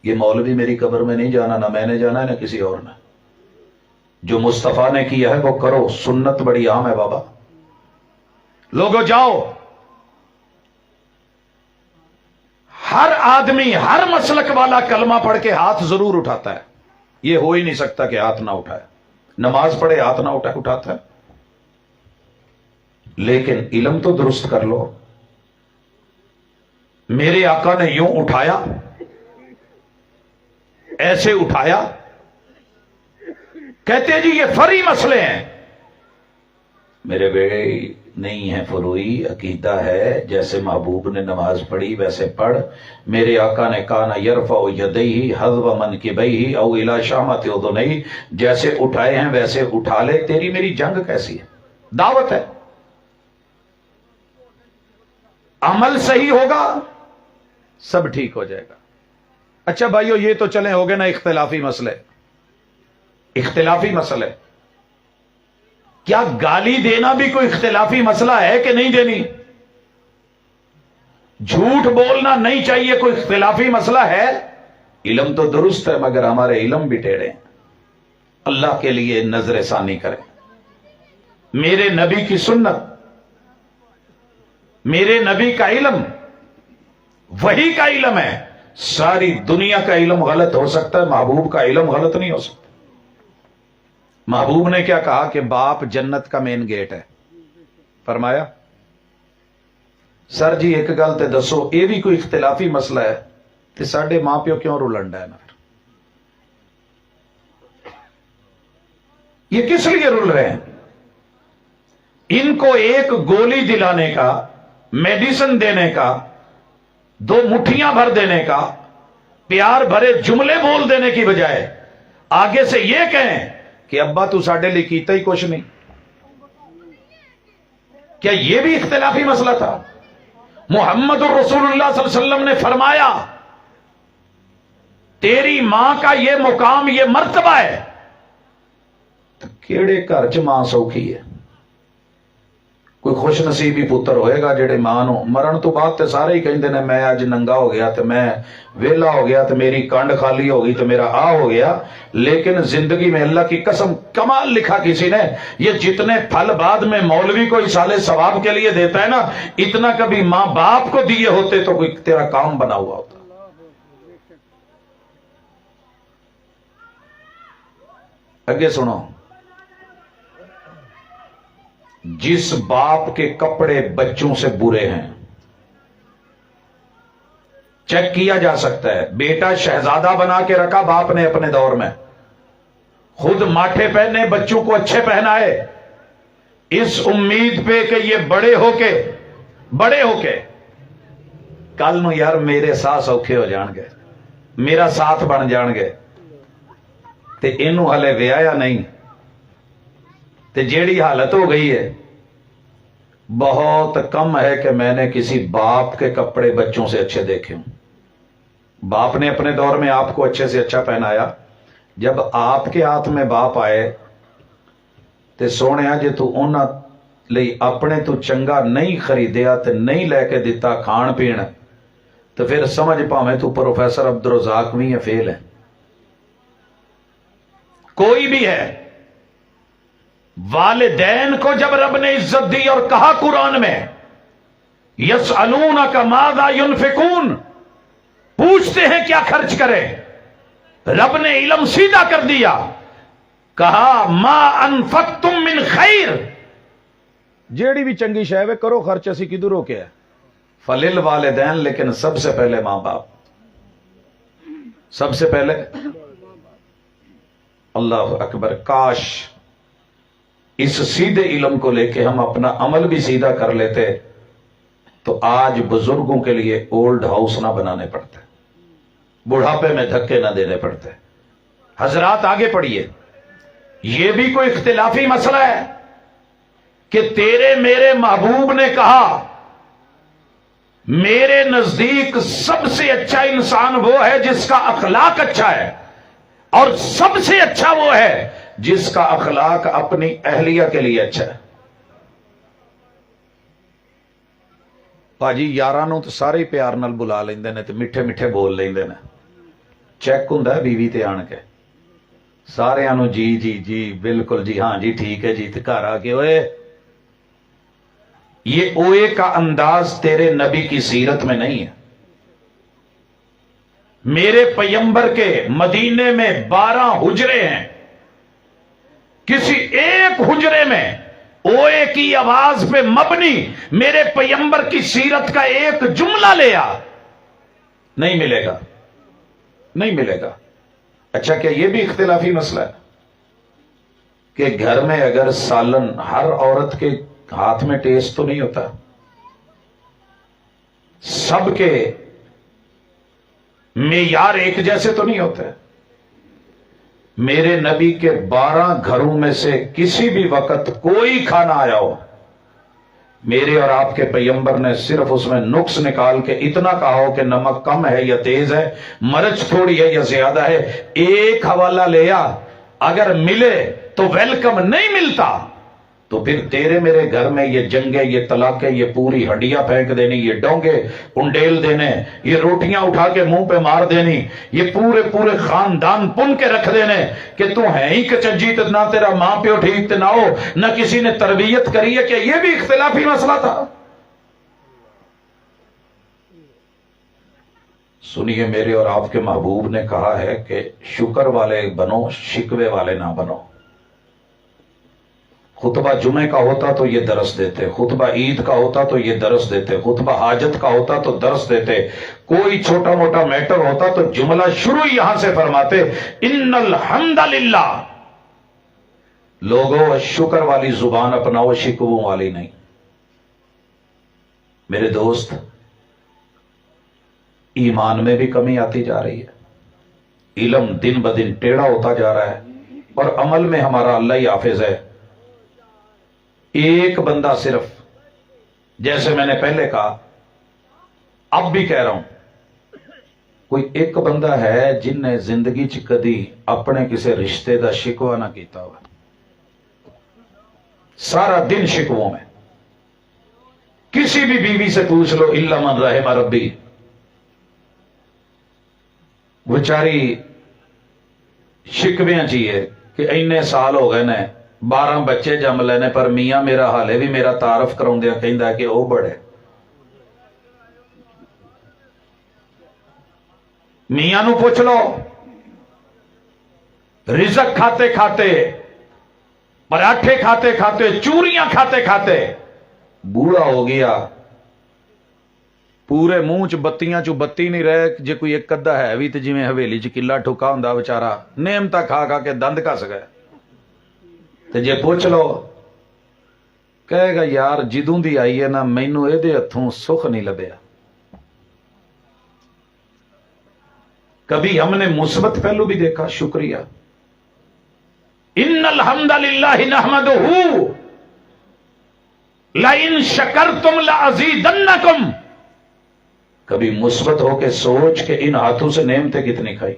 ये मौलवी मेरी कब्र में नहीं जाना, ना मैंने जाना है ना किसी और ने। जो मुस्तफा ने किया है वो करो, सुन्नत बड़ी आम है बाबा। लोगों जाओ, हर आदमी, हर मसलक वाला कलमा पढ़ के हाथ जरूर उठाता है। ये हो ही नहीं सकता कि हाथ ना उठाए। नमाज पढ़े हाथ ना उठाता है। लेकिन इल्म तो दुरुस्त कर लो। मेरे आका ने यूं उठाया, ऐसे उठाया, कहते जी ये फरी मसले हैं। मेरे बेटे नहीं है फरोई, अकीदा है। जैसे महबूब ने नमाज पढ़ी वैसे पढ़। मेरे आका ने कहा ना यरफा यदैहि हज़्व मनकिबैहि औ इला शामति उज़ुनैहि, जैसे उठाए हैं वैसे उठा ले। तेरी मेरी जंग कैसी है? दावत है। अमल सही होगा, सब ठीक हो जाएगा। अच्छा भाइयों, ये तो चले हो गए ना इख्तिलाफी मसले। इख्तिलाफी मसले, क्या गाली देना भी कोई इख्तिलाफी मसला है कि नहीं देनी? झूठ बोलना नहीं चाहिए कोई इख्तिलाफी मसला है? इल्म तो दुरुस्त है, मगर हमारे इल्म भी टेढ़े हैं। अल्लाह के लिए नजर सानी करें। मेरे नबी की सुन्नत, मेरे नबी का इल्म वही का इल्म है। सारी दुनिया का इल्म गलत हो सकता है, महबूब का इल्म गलत नहीं हो सकता। महबूब ने क्या कहा कि बाप जन्नत का मेन गेट है। फरमाया सर जी एक गल ते दसो, ये भी कोई इख्तिलाफी मसला है तो साडे मां प्यो क्यों रुलंडा है ना? ये किस लिए रुल रहे हैं? इनको एक गोली दिलाने का, मेडिसिन देने का, 2 मुट्ठियां भर देने का, प्यार भरे जुमले बोल देने की बजाय आगे से यह कहें कि अब्बा तू साडे लिए कीता ही कुछ नहीं। क्या यह भी इख्तिलाफी मसला था? मुहम्मद रसूलुल्लाह सल्लल्लाहु अलैहि वसल्लम ने फरमाया तेरी मां का यह मुकाम, यह मर्तबा है। तो केड़े घर च मां सौखी है? कोई खुश नसीब ही पुत्र होएगा जेड़े मां नूं मरण तो बाद ते सारे ही कहंदे ने मैं अज नंगा हो गया ते मैं वेला हो गया ते मेरी कंड खाली हो गई ते मेरा आ हो गया। लेकिन जिंदगी में अल्लाह की कसम कमाल लिखा किसी ने, ये जितने फल बाद में मौलवी को इसाले सवाब के लिए देता है ना, इतना कभी मां बाप को दिए होते तो कोई तेरा काम बना हुआ होता। आगे सुनो, जिस बाप के कपड़े बच्चों से बुरे हैं, चेक किया जा सकता है। बेटा शहजादा बना के रखा बाप ने अपने दौर में, खुद माठे पहने बच्चों को अच्छे पहनाए, इस उम्मीद पे कि ये बड़े होके कल नूं यार मेरे साह सौखे हो जाएंगे, मेरा साथ बन जाएंगे, ते इनू हले विआया नहीं, ते जेड़ी हालत हो गई है, बहुत कम है कि मैंने किसी बाप के कपड़े बच्चों से अच्छे देखे हूं। बाप ने अपने दौर में आपको अच्छे से अच्छा पहनाया, जब आपके हाथ में बाप आए ते सोहणिया जे तू उन्हां लई अपने तू चंगा नहीं खरीदिया ते नहीं लैके दिता खाण पीण, तो फिर समझ भावें तू प्रोफेसर अब्दुल रज़ाक भी है, फेल है, कोई भी है। वालिदैन को जब रब ने इज्जत दी और कहा कुरान में यसअलूनका माज़ा युनफिकून, पूछते हैं क्या खर्च करें, रब ने इल्म सीधा कर दिया, कहा मा अनफक्तुम मिन खैर, जेड़ी भी चंगी शय वे करो खर्च, असी किधर रोके है, फलिल वालिदैन, लेकिन सबसे पहले मां बाप, सबसे पहले। अल्लाह अकबर, काश इस सीधे इल्म को लेके हम अपना अमल भी सीधा कर लेते तो आज बुजुर्गों के लिए ओल्ड हाउस ना बनाने पड़ते, बुढ़ापे में धक्के ना देने पड़ते। हजरात आगे पढ़िए, यह भी कोई इख्तिलाफी मसला है कि तेरे मेरे महबूब ने कहा मेरे नजदीक सबसे अच्छा इंसान वो है जिसका अखलाक अच्छा है, और सबसे अच्छा वो है जिसका अखलाक अपनी अहलिया के लिए अच्छा है। भाजी यारां नूं तो सारे ही प्यार नाल बुला लेंदे ने ते मिठे मिठे बोल लेंदे ने, चेक हुंदा है बीवी ते आण के सारियां नूं जी जी जी बिल्कुल जी हाँ जी ठीक है जी, ते घर आके ओए, ये ओए का अंदाज तेरे नबी की सीरत में नहीं है। मेरे पैगंबर के मदीने में 12 हुजरे हैं, किसी एक हुजरे में ओए की आवाज पे मबनी मेरे पैगंबर की सीरत का एक जुमला ले आ, नहीं मिलेगा, नहीं मिलेगा। अच्छा, क्या यह भी इख्तिलाफी मसला है कि घर में अगर सालन, हर औरत के हाथ में टेस्ट तो नहीं होता, सबके मेयार एक जैसे तो नहीं होते। मेरे नबी के 12 घरों में से किसी भी वक्त कोई खाना आया हो, मेरे और आपके पैगंबर ने सिर्फ उसमें नुक्स निकाल के इतना कहा हो कि नमक कम है या तेज है, मर्च थोड़ी है या ज्यादा है, एक हवाला ले आ, अगर मिले तो वेलकम, नहीं मिलता तो फिर तेरे मेरे घर में ये जंगे, ये तलाके, ये पूरी हड्डियां फेंक देनी, ये डोंगे उंडेल देने, ये रोटियां उठा के मुंह पे मार देनी, ये पूरे पूरे खानदान पुन के रख देने कि तू है ही कचज्जी, तो ना तेरा मां प्यो ठीक ते ना हो, ना किसी ने तरबियत करी है। क्या ये भी इख्तिलाफी मसला था? सुनिए, मेरे और आपके महबूब ने कहा है कि शुक्र वाले बनो, शिकवे वाले ना बनो। खुतबा जुमे का होता तो ये दरस देते, खुतबा ईद का होता तो ये दरस देते, खुतबा हाजत का होता तो दरस देते, कोई छोटा मोटा मैटर होता तो जुमला शुरू यहां से फरमाते इन्नल हम्दलिल्लाह। लोगों, शुक्र वाली जुबान अपनाओ, शिकवों वाली नहीं। मेरे दोस्त, ईमान में भी कमी आती जा रही है, इल्म दिन ब दिन टेढ़ा होता जा रहा है, और अमल में हमारा अल्लाह ही हाफिज है। एक बंदा सिर्फ, जैसे मैंने पहले कहा, अब भी कह रहा हूं, कोई एक बंदा है जिन्हें जिंदगी च कदी अपने किसी रिश्ते का शिकवा ना किया हुआ, सारा दिन शिकवों में, किसी भी बीवी से पूछ लो, इल्ला मन रहिम रब्बी, बेचारी शिकवियां ची है कि इन्ने साल हो गए ने, 12 बच्चे जम लेने, पर मियां मेरा हाले भी मेरा तारफ कराउंदिया कहंदा कि वो बड़े। मियां नू पूछ लो, रिजक खाते खाते, पराठे खाते खाते, चूरियां खाते खाते बूढ़ा हो गया, पूरे मुंह च बत्तियां चू बत्ती नहीं रहे, जे कोई एक अद्धा है भी तो जिवें हवेली च किला ठुका हुंदा बेचारा, नेमता खा खा के दंद घस गए। ते जे पुछ लो, कहेगा यार जिदों दी आई है ना, मैनू इहदे हत्थों सुख नहीं लभ्या। कभी हमने मुस्बत पहलू भी देखा, शुक्रिया, इन्नल हम्दलिल्लाहि नहमदुहु लाइन शकरतुम लाअज़ीदन्नकुम। कभी मुस्बत होके सोच के इन हाथों से नेमतें कितनी खाई।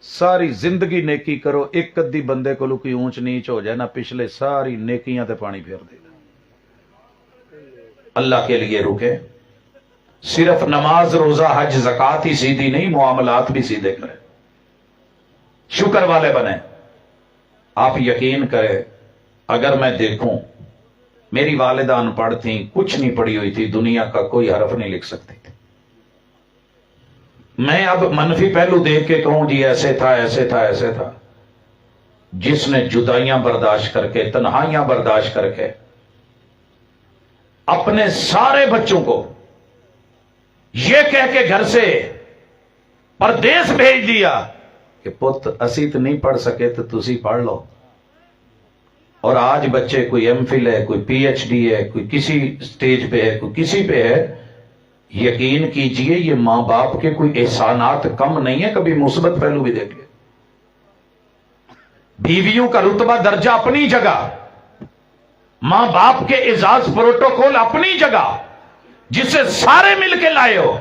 सारी जिंदगी नेकी करो, एक अद्धी बंदे को कोई ऊंच नीच हो जाए ना, पिछले सारी नेकियां ते पानी फेर देगा। अल्लाह के लिए रुके, सिर्फ नमाज रोजा हज ज़कात ही सीधी नहीं, मुआमलात भी सीधे करें, शुक्र वाले बने। आप यकीन करें, अगर मैं देखूं, मेरी वालिदा अनपढ़ थी, कुछ नहीं पढ़ी हुई थी, दुनिया का कोई हरफ नहीं लिख सकती थी। मैं अब मनफी पहलू देख के कहूं जी ऐसे था ऐसे था ऐसे था। जिसने जुदाइयां बर्दाश्त करके, तन्हाइयां बर्दाश्त करके अपने सारे बच्चों को ये कह के घर से परदेश भेज दिया कि पुत असी तो नहीं पढ़ सके तो तुसी पढ़ लो, और आज बच्चे कोई एमफिल है, कोई पीएचडी है, कोई किसी स्टेज पे है, कोई किसी पे है, यकीन कीजिए ये मां बाप के कोई एहसानात कम नहीं है। कभी मुस्बत पहलू भी देखिए, बीवियों का रुतबा दर्जा अपनी जगह, मां बाप के एजाज प्रोटोकॉल अपनी जगह, जिसे सारे मिलके लाए हो।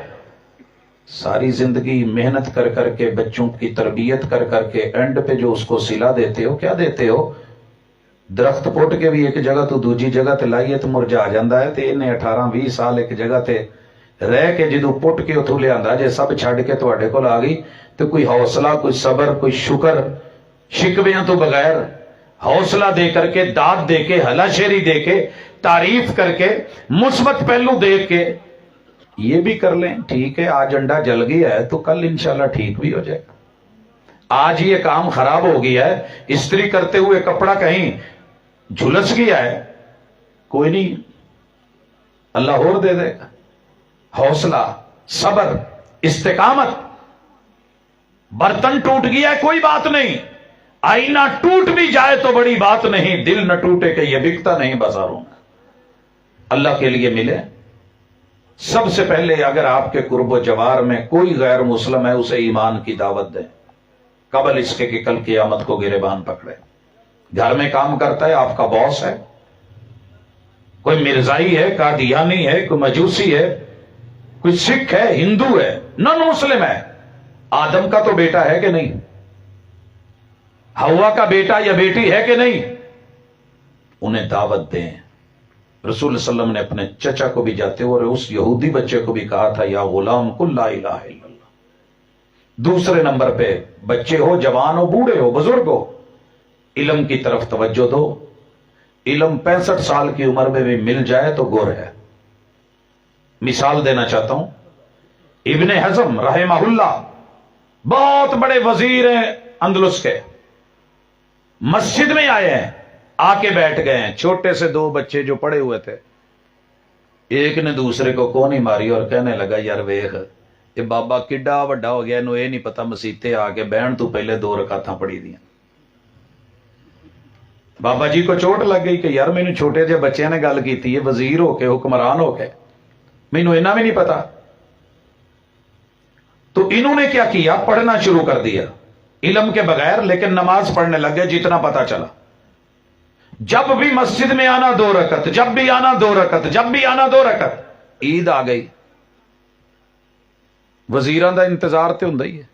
सारी जिंदगी मेहनत कर करके, बच्चों की तरबियत कर करके, एंड पे जो उसको सिला देते हो, क्या देते हो? दरख्त पुट के भी एक जगह तो दूजी जगह ते लाइए तो मुरझा जाता है, तो इन्हें 18-20 साल एक जगह ते रह के जो पुट के उथों लिया, जे सब छड़ के तुहाडे कोल आ गई, तो कोई हौसला, कोई सबर, कोई शुक्र, शिकवियां तो बगैर हौसला दे करके, दाद दे के, हलाशेरी दे के, तारीफ करके, मुस्बत पहलू देख के ये भी कर लें, ठीक है आज अंडा जल गया है तो कल इंशाल्लाह ठीक भी हो जाएगा। आज ये काम खराब हो गया है, इस्त्री करते हुए कपड़ा कहीं झुलस गया है, कोई नहीं, अल्लाह और दे देगा। हौसला, सबर, इस्तिकामत। बर्तन टूट गया है कोई बात नहीं, आईना टूट भी जाए तो बड़ी बात नहीं, दिल न टूटे कि ये बिकता नहीं बाजारों में। अल्लाह के लिए मिले। सबसे पहले अगर आपके कुर्बो जवार में कोई गैर मुस्लिम है, उसे ईमान की दावत दें, कबल इसके कि कल क़यामत को गिरेबान पकड़े। घर में काम करता है, आपका बॉस है, कोई मिर्जाई है, कादियानी है, कोई मजूसी है, कोई सिख है, हिंदू है, नॉन मुस्लिम है, आदम का तो बेटा है कि नहीं, हवा का बेटा या बेटी है कि नहीं, उन्हें दावत दें। रसूल सल्लम ने अपने चचा को भी जाते हुए और उस यहूदी बच्चे को भी कहा था, या गुलाम कुल ला इलाहा इल्लल्लाह। दूसरे नंबर पे बच्चे हो, जवान हो, बूढ़े हो, बुजुर्ग हो, इल्म की तरफ तवज्जो दो। इल्म 65 साल की उम्र में भी मिल जाए तो गुर है। मिसाल देना चाहता हूं, इब्ने हज़म रहमहुल्लाह बहुत बड़े वजीर हैं अंदलुस के, मस्जिद में आए हैं, आके बैठ गए हैं। छोटे से 2 बच्चे जो पड़े हुए थे, एक ने दूसरे को कोनी मारी और कहने लगा, यार वेख ये बाबा किड्डा वड्डा हो गया, इन्हों ये नहीं पता मसीते आके बहन तू पहले 2 रकातां पढ़ी दियां। बाबा जी को चोट लग गई कि यार मैनू छोटे जे बच्चे ने गल की है, वजीर होके, हुक्मरान होके, मैनू इन्ना भी नहीं पता। तो इन्होंने क्या किया, पढ़ना शुरू कर दिया इल्म के बगैर, लेकिन नमाज पढ़ने लग गए जितना पता चला। जब भी मस्जिद में आना 2 रकत, जब भी आना 2 रकत, जब भी आना 2 रकत। ईद आ गई, वजीरां दा इंतजार तो हुंदा ही है।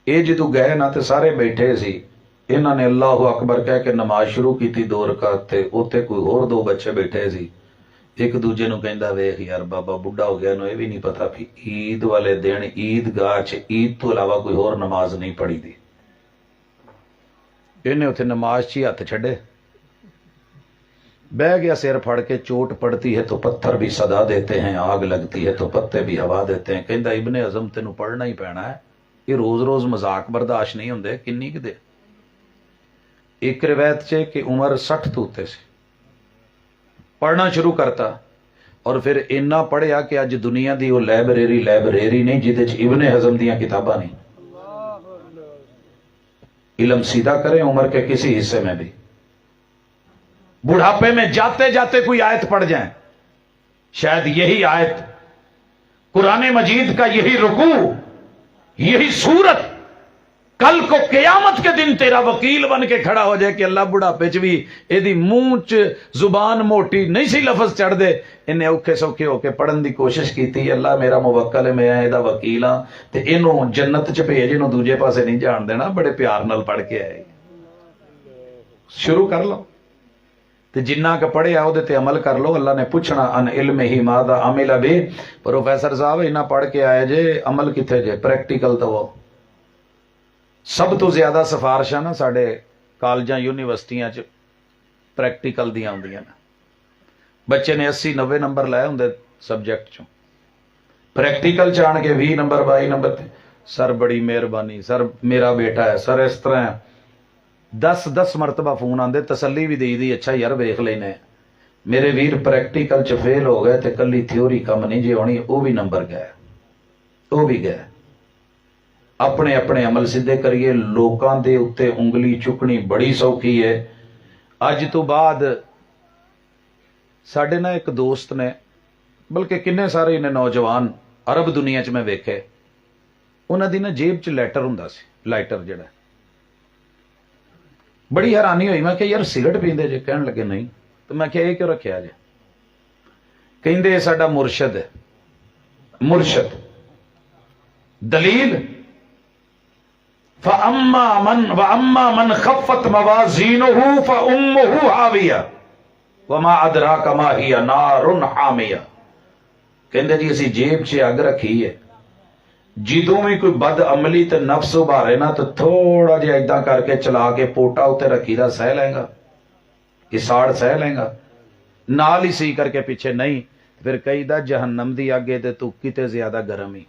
ये जदों गए ना तो सारे बैठे सी, इन्होंने अल्लाह अकबर कह के नमाज शुरू की थी 2 रकत, उत्थे कोई होर 2 बच्चे बैठे सी, ਇੱਕ ਦੂਜੇ ਨੂੰ ਕਹਿੰਦਾ ਵੇਖ ਯਾਰ ਬਾਬਾ ਬੁੱਢਾ ਹੋ ਗਿਆ, ਨੂੰ ਇਹ ਵੀ ਨਹੀਂ ਪਤਾ ਵੀ ਈਦ ਵਾਲੇ ਦਿਨ ਈਦਗਾਹ 'ਚ ਈਦ ਤੋਂ ਇਲਾਵਾ ਕੋਈ ਹੋਰ ਨਮਾਜ਼ ਨਹੀਂ ਪੜ੍ਹੀ ਦੀ। ਇਹਨੇ ਉੱਥੇ ਨਮਾਜ਼ 'ਚ ਹੀ ਹੱਥ ਛੱਡੇ, बह गया सिर फड़ के, चोट पड़ती है तो पत्थर भी सदा देते हैं, आग लगती है तो पत्ते भी हवा देते हैं। कहता इब्ने अज़म तेनू पढ़ना ही पैना है, ये रोज रोज मजाक बर्दाश्त नहीं होंगे। किन्नी कि दे एक रिवायत च कि उम्र 60 तो उत्ते से पढ़ना शुरू करता और फिर इन्ना पढ़िया कि अज दुनिया की वो लाइब्रेरी नहीं जिदे च इब्ने अज़म दियां किताबां नहीं। इलम सीधा करे उम्र के किसी हिस्से में भी, बुढ़ापे में जाते जाते कोई आयत पढ़ जाए, शायद यही आयत कुरान मजीद का यही रुकू, यही सूरत कल को क़यामत के दिन तेरा वकील बन के खड़ा हो जाए कि अल्लाह बुढ़ापे च भी एदी मुंह च जुबान मोटी नहीं सी लफज चढ़ दे, इन्हें औखे सौखे होके पढ़न की कोशिश की, अल्लाह मेरा मुवक्कल है, मैं एदा वकील हाँ ते इनू जन्नत च भेज, इनू दूजे पासे नहीं जान देना। बड़े प्यार नाल पढ़ के आए, शुरू कर लो ते जिन्ना क पढ़िया उहदे ते अमल कर लो। अल्लाह ने पूछना अन इल्म ही मादा अमिला बे, प्रोफेसर साहब इन्ना पढ़ के आए जे, अमल किथे जे, प्रैक्टिकल दवो। सब तो ज्यादा सिफारिशां ना साडे कालजां यूनिवर्सिटियां च प्रैक्टिकल दी आउंदियां ने। बच्चे ने 80-90 नंबर लाए हुंदे सबजैक्ट चों, प्रैक्टिकल च आण के 20 नंबर 22 नंबर ते, सर बड़ी मेहरबानी, सर मेरा बेटा है, सर इस तरह है। 10 मरतबा फोन आंदे, तसल्ली भी दी अच्छा यार वेख लेने, मेरे वीर प्रैक्टिकल च फेल हो गए तो कली थ्योरी कम नहीं जे होनी, वो भी नंबर गए, वो भी गए। अपने अपने अमल सीधे करिए, लोकां दे उत्ते उंगली चुकनी बड़ी सौखी है। अज तो बाद साडे ना एक दोस्त ने, बल्कि किन्ने सारे ने नौजवान अरब दुनिया च मैं वेखे, उन्हां दी ना जेब च लैटर हुंदा सी, लाइटर जिहड़ा। बड़ी हैरानी हुई, मैं यार सिगरट पींदे जे? कहन लगे नहीं। तो मैं ये क्यों रखिया जे? कहंदे साडा मुर्शद है। मुर्शद दलील अम्मा मन खफ़त मवाज़ीनुहु फ़उम्मुहु हाविया वमा अदराका मा हिया नारुन हामिया। कहंदे जी असी जेब च अग रखी है, जिदों भी कोई बद अमली ते नफ्स उभारे ना तो थोड़ा जिहा इदां करके चला के पोटा उत्ते रखी दा, सह लेगा, इसाड़ सह लेगा, नाल ही सी करके पीछे नहीं, फिर कही दा जहन्नम दी अग ते तू किते ज्यादा गर्म ही।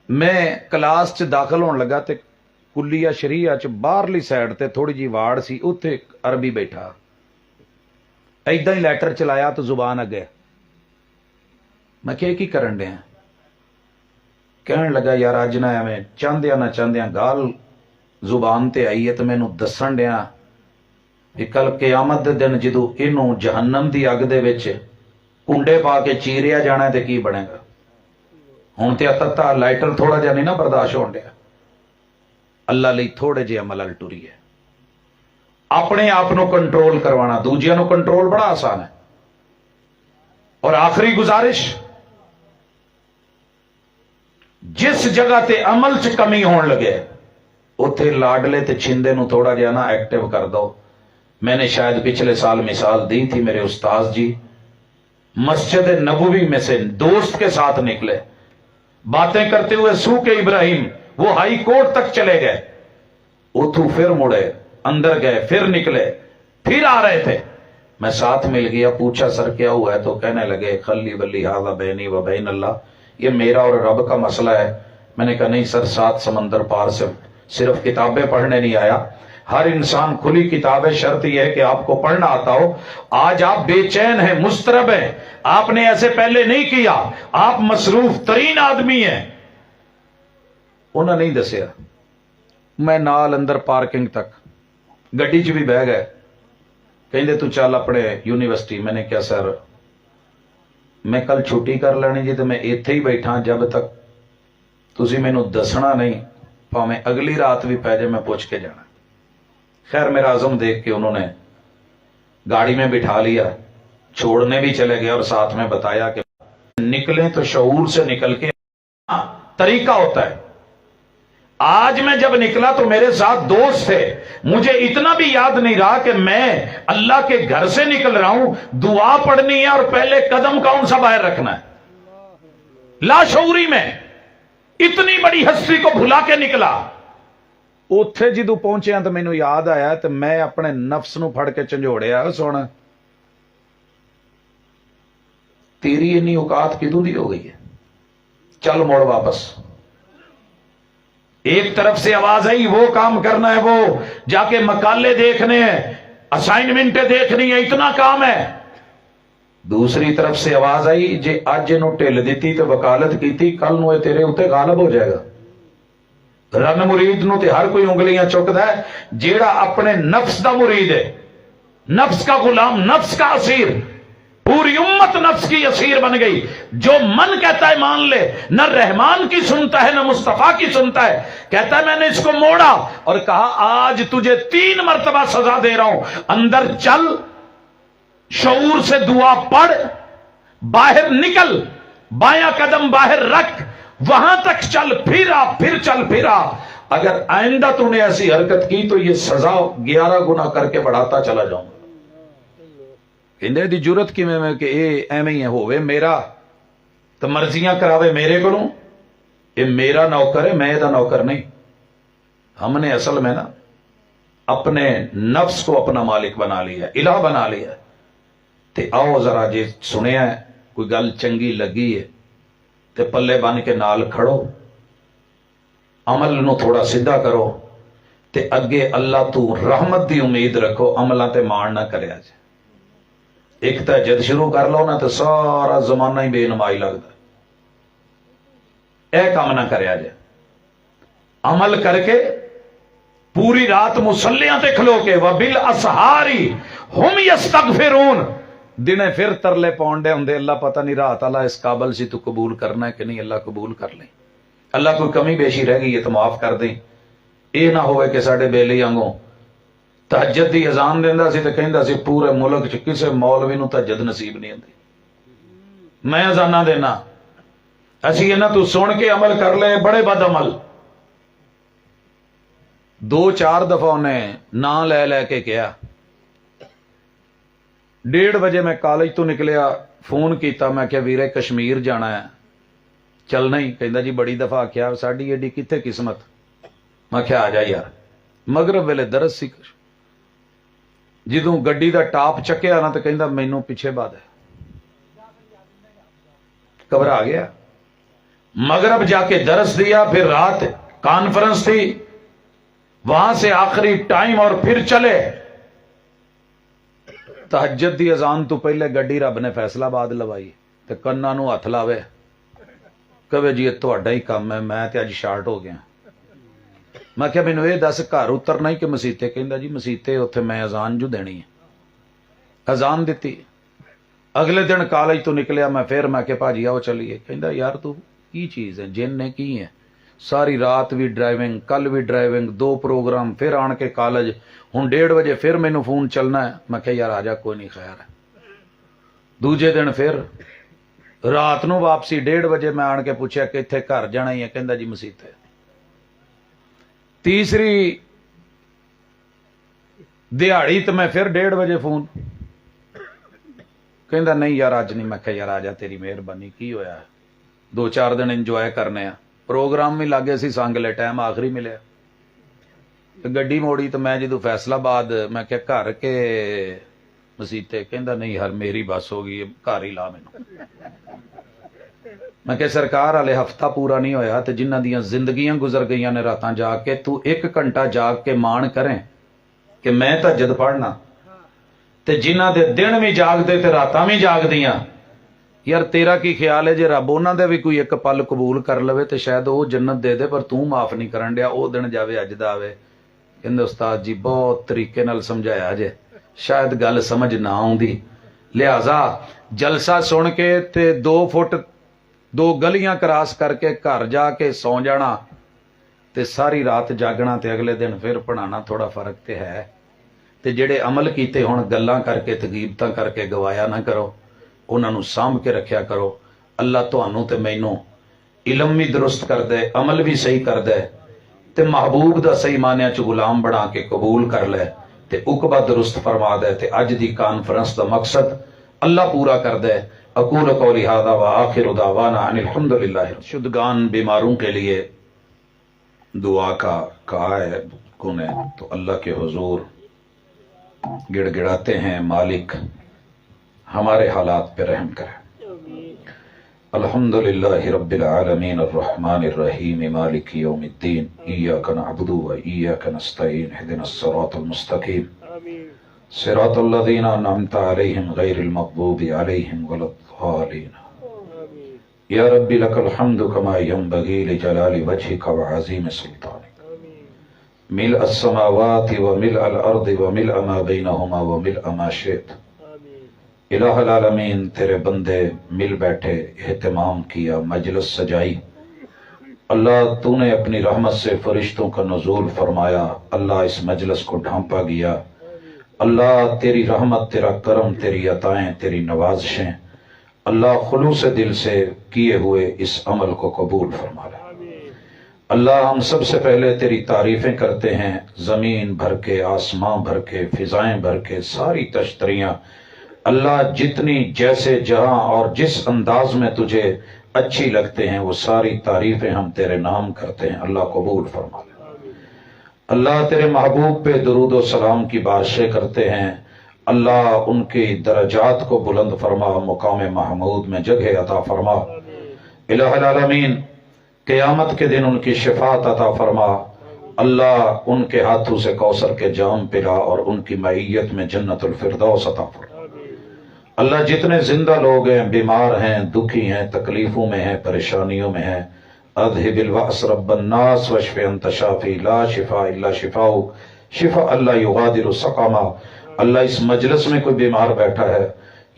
मैं क्लास च दाखिल होने लगा ते कुलिया शरीया च बाहरली साइड ते थोड़ी जी वाड़ सी, उत्थे अरबी बैठा, इदां ही लैटर चलाया तो जुबान अगे। मैं क्या की करन दे? कहन लगा यार अज ना एवें चाहदिया ना चाहदिया गाल जुबान ते आई है, तो मैनू दसन दिया कि कल क़यामत दे दिन जदों इनू जहन्नम दी अग दे विच कुंडे पा के चीरिया जाना है तो की बनेगा। हुण ते तत्ता लाइटर थोड़ा जिहा नहीं ना बर्दाश्त होण दिया। अल्लाह लई थोड़े जे अमल अल टुरी है। अपने आप नू कंट्रोल करवाना, दूजियां नू कंट्रोल बड़ा आसान है। और आखिरी गुजारिश, जिस जगह ते अमल च कमी होने लगे उत्थे लाडले ते छिंदे नू थोड़ा जिहा ना एक्टिव कर दो। मैंने शायद पिछले साल मिसाल दी थी, मेरे उस्ताद जी मस्जिद नबवी में से दोस्त के साथ निकले, बातें करते हुए सूके इब्राहिम वो हाई कोर्ट तक चले गए, उथू फिर मुड़े, अंदर गए, फिर निकले, फिर आ रहे थे। मैं साथ मिल गया, पूछा सर क्या हुआ है? तो कहने लगे खल्ली वल्ली हाज़ा बैनी व बैन अल्लाह, ये मेरा और रब का मसला है। मैंने कहा नहीं सर, 7 समंदर पार से सिर्फ किताबें पढ़ने नहीं आया, हर इंसान खुली किताबें, शर्त यह है कि आपको पढ़ना आता हो। आज आप बेचैन हैं, मुस्तरब हैं, आपने ऐसे पहले नहीं किया, आप मसरूफ तरीन आदमी हैं। उन्हें नहीं दसिया। मैं नाल अंदर पार्किंग तक गड्डी च भी बह गए, कहते तू चल अपने यूनिवर्सिटी। मैंने क्या सर मैं कल छुट्टी कर लेनी जी, तो मैं इत्थे ही बैठा जब तक तुसी मैनू दसना नहीं, भावें अगली रात भी पै जाए मैं पूछ के जाना। खैर मेरा आज़म देख के उन्होंने गाड़ी में बिठा लिया, छोड़ने भी चले गए और साथ में बताया कि निकले तो शऊर से निकल के तरीका होता है। आज मैं जब निकला तो मेरे साथ दोस्त थे, मुझे इतना भी याद नहीं रहा कि मैं अल्लाह के घर से निकल रहा हूं, दुआ पढ़नी है और पहले कदम कौन सा बाहर रखना है। लाशऊरी में इतनी बड़ी हस्ती को भुला के निकला। ਉੱਥੇ ਜਦੋਂ ਪਹੁੰਚਿਆ ਤਾਂ ਮੈਨੂੰ ਯਾਦ ਆਇਆ ਤੇ ਮੈਂ ਆਪਣੇ ਨਫਸ ਨੂੰ ਫੜ ਕੇ ਝੰਜੋੜਿਆ, ਸੁਣ तेरी इन्नी औकात किदों दी हो गई है, चल मोड़ वापस। एक तरफ से आवाज आई वो काम करना है, वो जाके मकाले देखने हैं, असाइनमेंटें देखनी है, इतना काम है। दूसरी तरफ से आवाज आई जे अज इनू ढिल दी तो वकालत की, कल नू तेरे उत्ते गालिब हो जाएगा। रन मुरीद नू ते हर कोई उंगलियां चुकदा है, जेड़ा अपने नफ्स का मुरीद है, नफ्स का गुलाम, नफ्स का असीर। पूरी उम्मत नफ्स की असीर बन गई। जो मन कहता है मान ले, न रहमान की सुनता है न मुस्तफा की सुनता है। कहता है मैंने इसको मोड़ा और कहा आज तुझे 3 मरतबा सजा दे रहा हूं, अंदर चल, शऊर से दुआ पढ़, बाहर निकल, बायां कदम बाहर रख, वहां तक चल, फिर आ, फिर चल, फिर आ। अगर आइंदा तूने ऐसी हरकत की तो ये सजा 11 गुना करके बढ़ाता चला जाऊंगा। कहते दी जरूरत कि मैं कि एवं ही होवे मेरा तो मर्जियां करावे मेरे को, ये मेरा नौकर है, मैं ਇਹਦਾ नौकर नहीं। हमने असल में ना अपने नफ्स को अपना मालिक बना लिया, इलाह बना लिया। ते आओ जरा जे सुनिया कोई गल चंगी लगी है ते पल्ले बन के नाल खड़ो, अमल नू थोड़ा सीधा करो ते अगे अल्लाह तू रहमत की उम्मीद रखो, अमलों ते माण ना करे। एक तो जद शुरू कर लो ना तो सारा जमाना ही बेनमाई लगता। यह काम ना करे जे, अमल करके पूरी रात मुसल्लियां ते खलो के वबिल असहारी हुम यस्तगफिरून, दिने फिर तरले पौंडे होंदे, अल्लाह पता नहीं रात अल्लाह इस काबल सी तू कबूल करना है कि नहीं, अल्लाह कबूल कर ले, अल्लाह कोई कमी बेशी रह गई है तो माफ कर दे। ये ना होवे कि साडे बेली वांगू तहज्जुद दी अजान देंदा सी ते कहंदा सी पूरे मुल्क च किसी मौलवी नूं तहज्जुद नसीब नहीं होंदी, मैं अजाना देना। असी इन्हां तों सुन के अमल कर ले, बड़े बद अमल। 2-4 दफा उन्हें ना लै लै के कहा। 1:30 बजे मैं कॉलेज तो निकलिया, फोन किया, मैं क्या वीरे कश्मीर जाना है, चलना ही? कहंदा जी बड़ी दफा आख्या, साडी एडी कित्थे किस्मत। मैं क्या आ जा यार। मगरब वेले दरस सी, ਜਦੋਂ ਗੱਡੀ ਦਾ ਟਾਪ ਚੱਕਿਆ ਨਾ ਤੇ ਕਹਿੰਦਾ ਮੈਨੂੰ ਪਿੱਛੇ ਬਾਦ है, घबरा गया। मगरब जाके दरस दिया, फिर रात कॉन्फ्रेंस थी, वहां से आखिरी टाइम और फिर चले। तहज्जुद दी अजान तो पहले गड्डी रब ने फैसलाबाद लवाई ते कन्ना नूं हथ लावे, कहे जी तुहाडा ही काम है, मैं ते अज शार्ट हो गया। मैं क्या मैनू ये दस घर उतरना ही कि मसीते? कहंदा जी मसीते उत्थे मैं अजान जो देनी है। अजान दी, अगले दिन कॉलेज तो निकलिया मैं, फिर मैं क्या भाजी आओ चलिए। कहंदा यार तू की चीज़ है, जिन ने की है, सारी रात भी ड्राइविंग, कल भी ड्राइविंग, 2 प्रोग्राम, फिर आन के कॉलेज, हुण 1:30 बजे फिर मैनू फोन चलना है। मैं क्या यार आ जा, कोई नहीं खैर है। दूजे दिन फिर रात नूं वापसी 1:30 बजे मैं आन के पूछा कि इत्थे घर जाना ही है, कहंदा जी मसीते। तीसरी दिहाड़ी तो मैं फिर 1:30 बजे फोन, कहंदा नहीं यार अज नहीं। मैं यार आ जा, तेरी मेहरबानी, की होया, 2-4 दिन इंजॉय करने आ, प्रोग्राम भी लागे सी, संगले टाइम आखिरी मिले। तो गड्डी मोड़ी तो मैं जो फैसलाबाद, मैं क्या घर के मसीते? कहंदा नहीं यार मेरी बस हो गई, घर ही ला मैनू। मैं क्या सरकार हाले हफ्ता पूरा नहीं होया तो जिन्हां दियां जिंदगियां गुजर गई ने रातां जाग के, तू 1 घंटा जाग के मान करें कि मैं तहज्जुद पढ़ना, ते जिन्हां दे दिन भी जागदे ते रातां भी जागदियां। यार तेरा की ख्याल है जे रब उन्हां दे भी कोई 1 पल कबूल कर लवे तो शायद वो जन्नत दे दे, पर तू माफ नहीं करन दिया। वो दिन जावे अज दा आवे। कहंदे उस्ताद जी बहुत तरीके नाल समझाया जे, शायद गल समझ ना आउंदी, लिहाजा जलसा सुन के ते 2 फुट 2 गलियां क्रॉस करके घर जाके सौ जाना ते सारी रात जागना ते अगले दिन फिर पढ़ाना, थोड़ा फर्क तो है। ते जेड़े अमल कीते हुण गल्लां करके तगीबतां करके गवाया ना करो, उन्हां नूं सांभ के रखिया करो। अल्लाह तुहानूं ते मैनूं इलम भी दुरुस्त कर दे, अमल भी सही कर दे, تے محبوب دا صحیح معنی چ غلام بنا کے قبول کر لے تے عقبہ درست فرما دے تے اج دی کانفرنس دا مقصد اللہ پورا کر دے۔ اقول قولی ھذا وآخر دعوانا ان الحمدللہ۔ شدگان بیماروں کے لیے دعا کا کہا ہے نے تو اللہ کے حضور گڑ گڑاتے ہیں، مالک ہمارے حالات پہ رحم کرے۔ الحمدللہ رب العالمین الرحمن الرحیم مالک یوم الدین ایاک نعبد و ایاک نستعین اہدنا الصراط المستقیم صراط الذین انعمت علیہم غیر المغضوب علیہم ولا الضالین۔ یا رب لک الحمد کما ینبغی لجلال وجہک وعظیم سلطانک، ملء السماوات وملء الارض وملء ما بینہما وملء ما شئت۔ الہ العالمین تیرے بندے مل بیٹھے، اہتمام کیا، مجلس سجائی، اللہ تو نے اپنی رحمت سے فرشتوں کا نزول فرمایا، اللہ اس مجلس کو ڈھانپا گیا، اللہ تیری رحمت، تیرا کرم، تیری عطائیں، تیری نوازشیں، اللہ خلوص دل سے کیے ہوئے اس عمل کو قبول فرما لے۔ اللہ ہم سب سے پہلے تیری تعریفیں کرتے ہیں، زمین بھر کے، آسمان بھر کے، فضائیں بھر کے، ساری تشتریاں اللہ جتنی جیسے جہاں اور جس انداز میں تجھے اچھی لگتے ہیں وہ ساری تعریفیں ہم تیرے نام کرتے ہیں، اللہ قبول فرما لے۔ اللہ تیرے محبوب پہ درود و سلام کی بارشیں کرتے ہیں، اللہ ان کی درجات کو بلند فرما، مقام محمود میں جگہ عطا فرما۔ الہ العالمین قیامت کے دن ان کی شفاعت عطا فرما، اللہ ان کے ہاتھوں سے کوثر کے جام پلا اور ان کی معیت میں جنت الفردوس عطا فرما۔ اللہ جتنے زندہ لوگ ہیں، بیمار ہیں، دکھی ہیں، تکلیفوں میں ہیں، پریشانیوں میں ہیں، اذہب البأس رب الناس واشف انت شافی لا شفاء الا شفاؤک شفاء اللہ یغادر سقما۔ اللہ اس مجلس میں کوئی بیمار بیٹھا ہے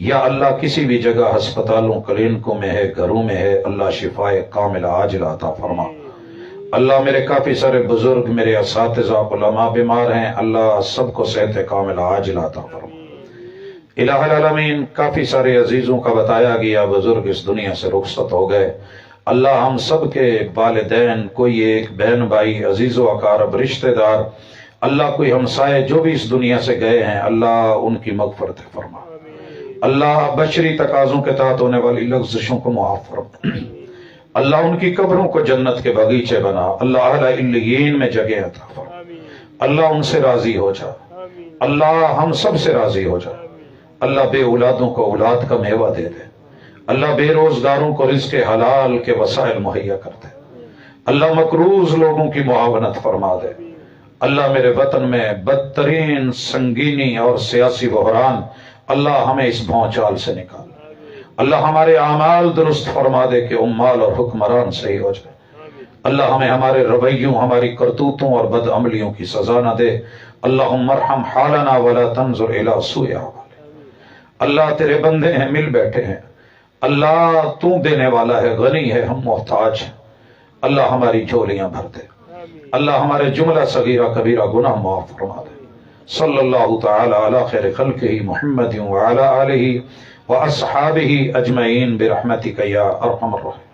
یا اللہ کسی بھی جگہ ہسپتالوں، کلینکوں میں ہے، گھروں میں ہے، اللہ شفاء کامل عاجل عطا فرما۔ اللہ میرے کافی سارے بزرگ، میرے اساتذہ، علماء بیمار ہیں، اللہ سب کو صحت کامل عاجل عطا فرما۔ الہ العالمین کافی سارے عزیزوں کا بتایا گیا بزرگ اس دنیا سے رخصت ہو گئے، اللہ ہم سب کے والدین، کوئی ایک بہن بھائی، عزیز و اقارب، رشتہ دار، اللہ کوئی ہمسائے جو بھی اس دنیا سے گئے ہیں، اللہ ان کی مغفرت فرما، اللہ بشری تقاضوں کے تحت ہونے والی لغزشوں کو معاف فرما، اللہ ان کی قبروں کو جنت کے باغیچے بنا، اللہ اعلی علیین میں جگہ عطا فرما، اللہ ان سے راضی ہو جا، اللہ ہم سب سے راضی ہو جا، اللہ بے اولادوں کو اولاد کا میوہ دے دے، اللہ بے روزگاروں کو رزق حلال کے وسائل مہیا کر دے، اللہ مقروض لوگوں کی معاونت فرما دے، اللہ میرے وطن میں بدترین سنگینی اور سیاسی بحران، اللہ ہمیں اس بھونچال سے نکال، اللہ ہمارے اعمال درست فرما دے کہ عمال اور حکمران صحیح ہو جائے، اللہ ہمیں ہمارے رویوں، ہماری کرتوتوں اور بد عملیوں کی سزا نہ دے، اللہم ارحم حالنا ولا تنظر الی سوء اعمالنا۔ اللہ تیرے بندے ہیں، مل بیٹھے ہیں، اللہ تو دینے والا ہے، غنی ہے، ہم محتاج ہیں، اللہ ہماری جھولیاں بھر دے، اللہ ہمارے جملہ صغیرہ کبیرہ گناہ معاف فرما دے۔ صلی اللہ تعالی علی خیر خلقہ محمد وعلی آلہ واصحابہ اجمعین برحمتک یا ارحم الراحمین۔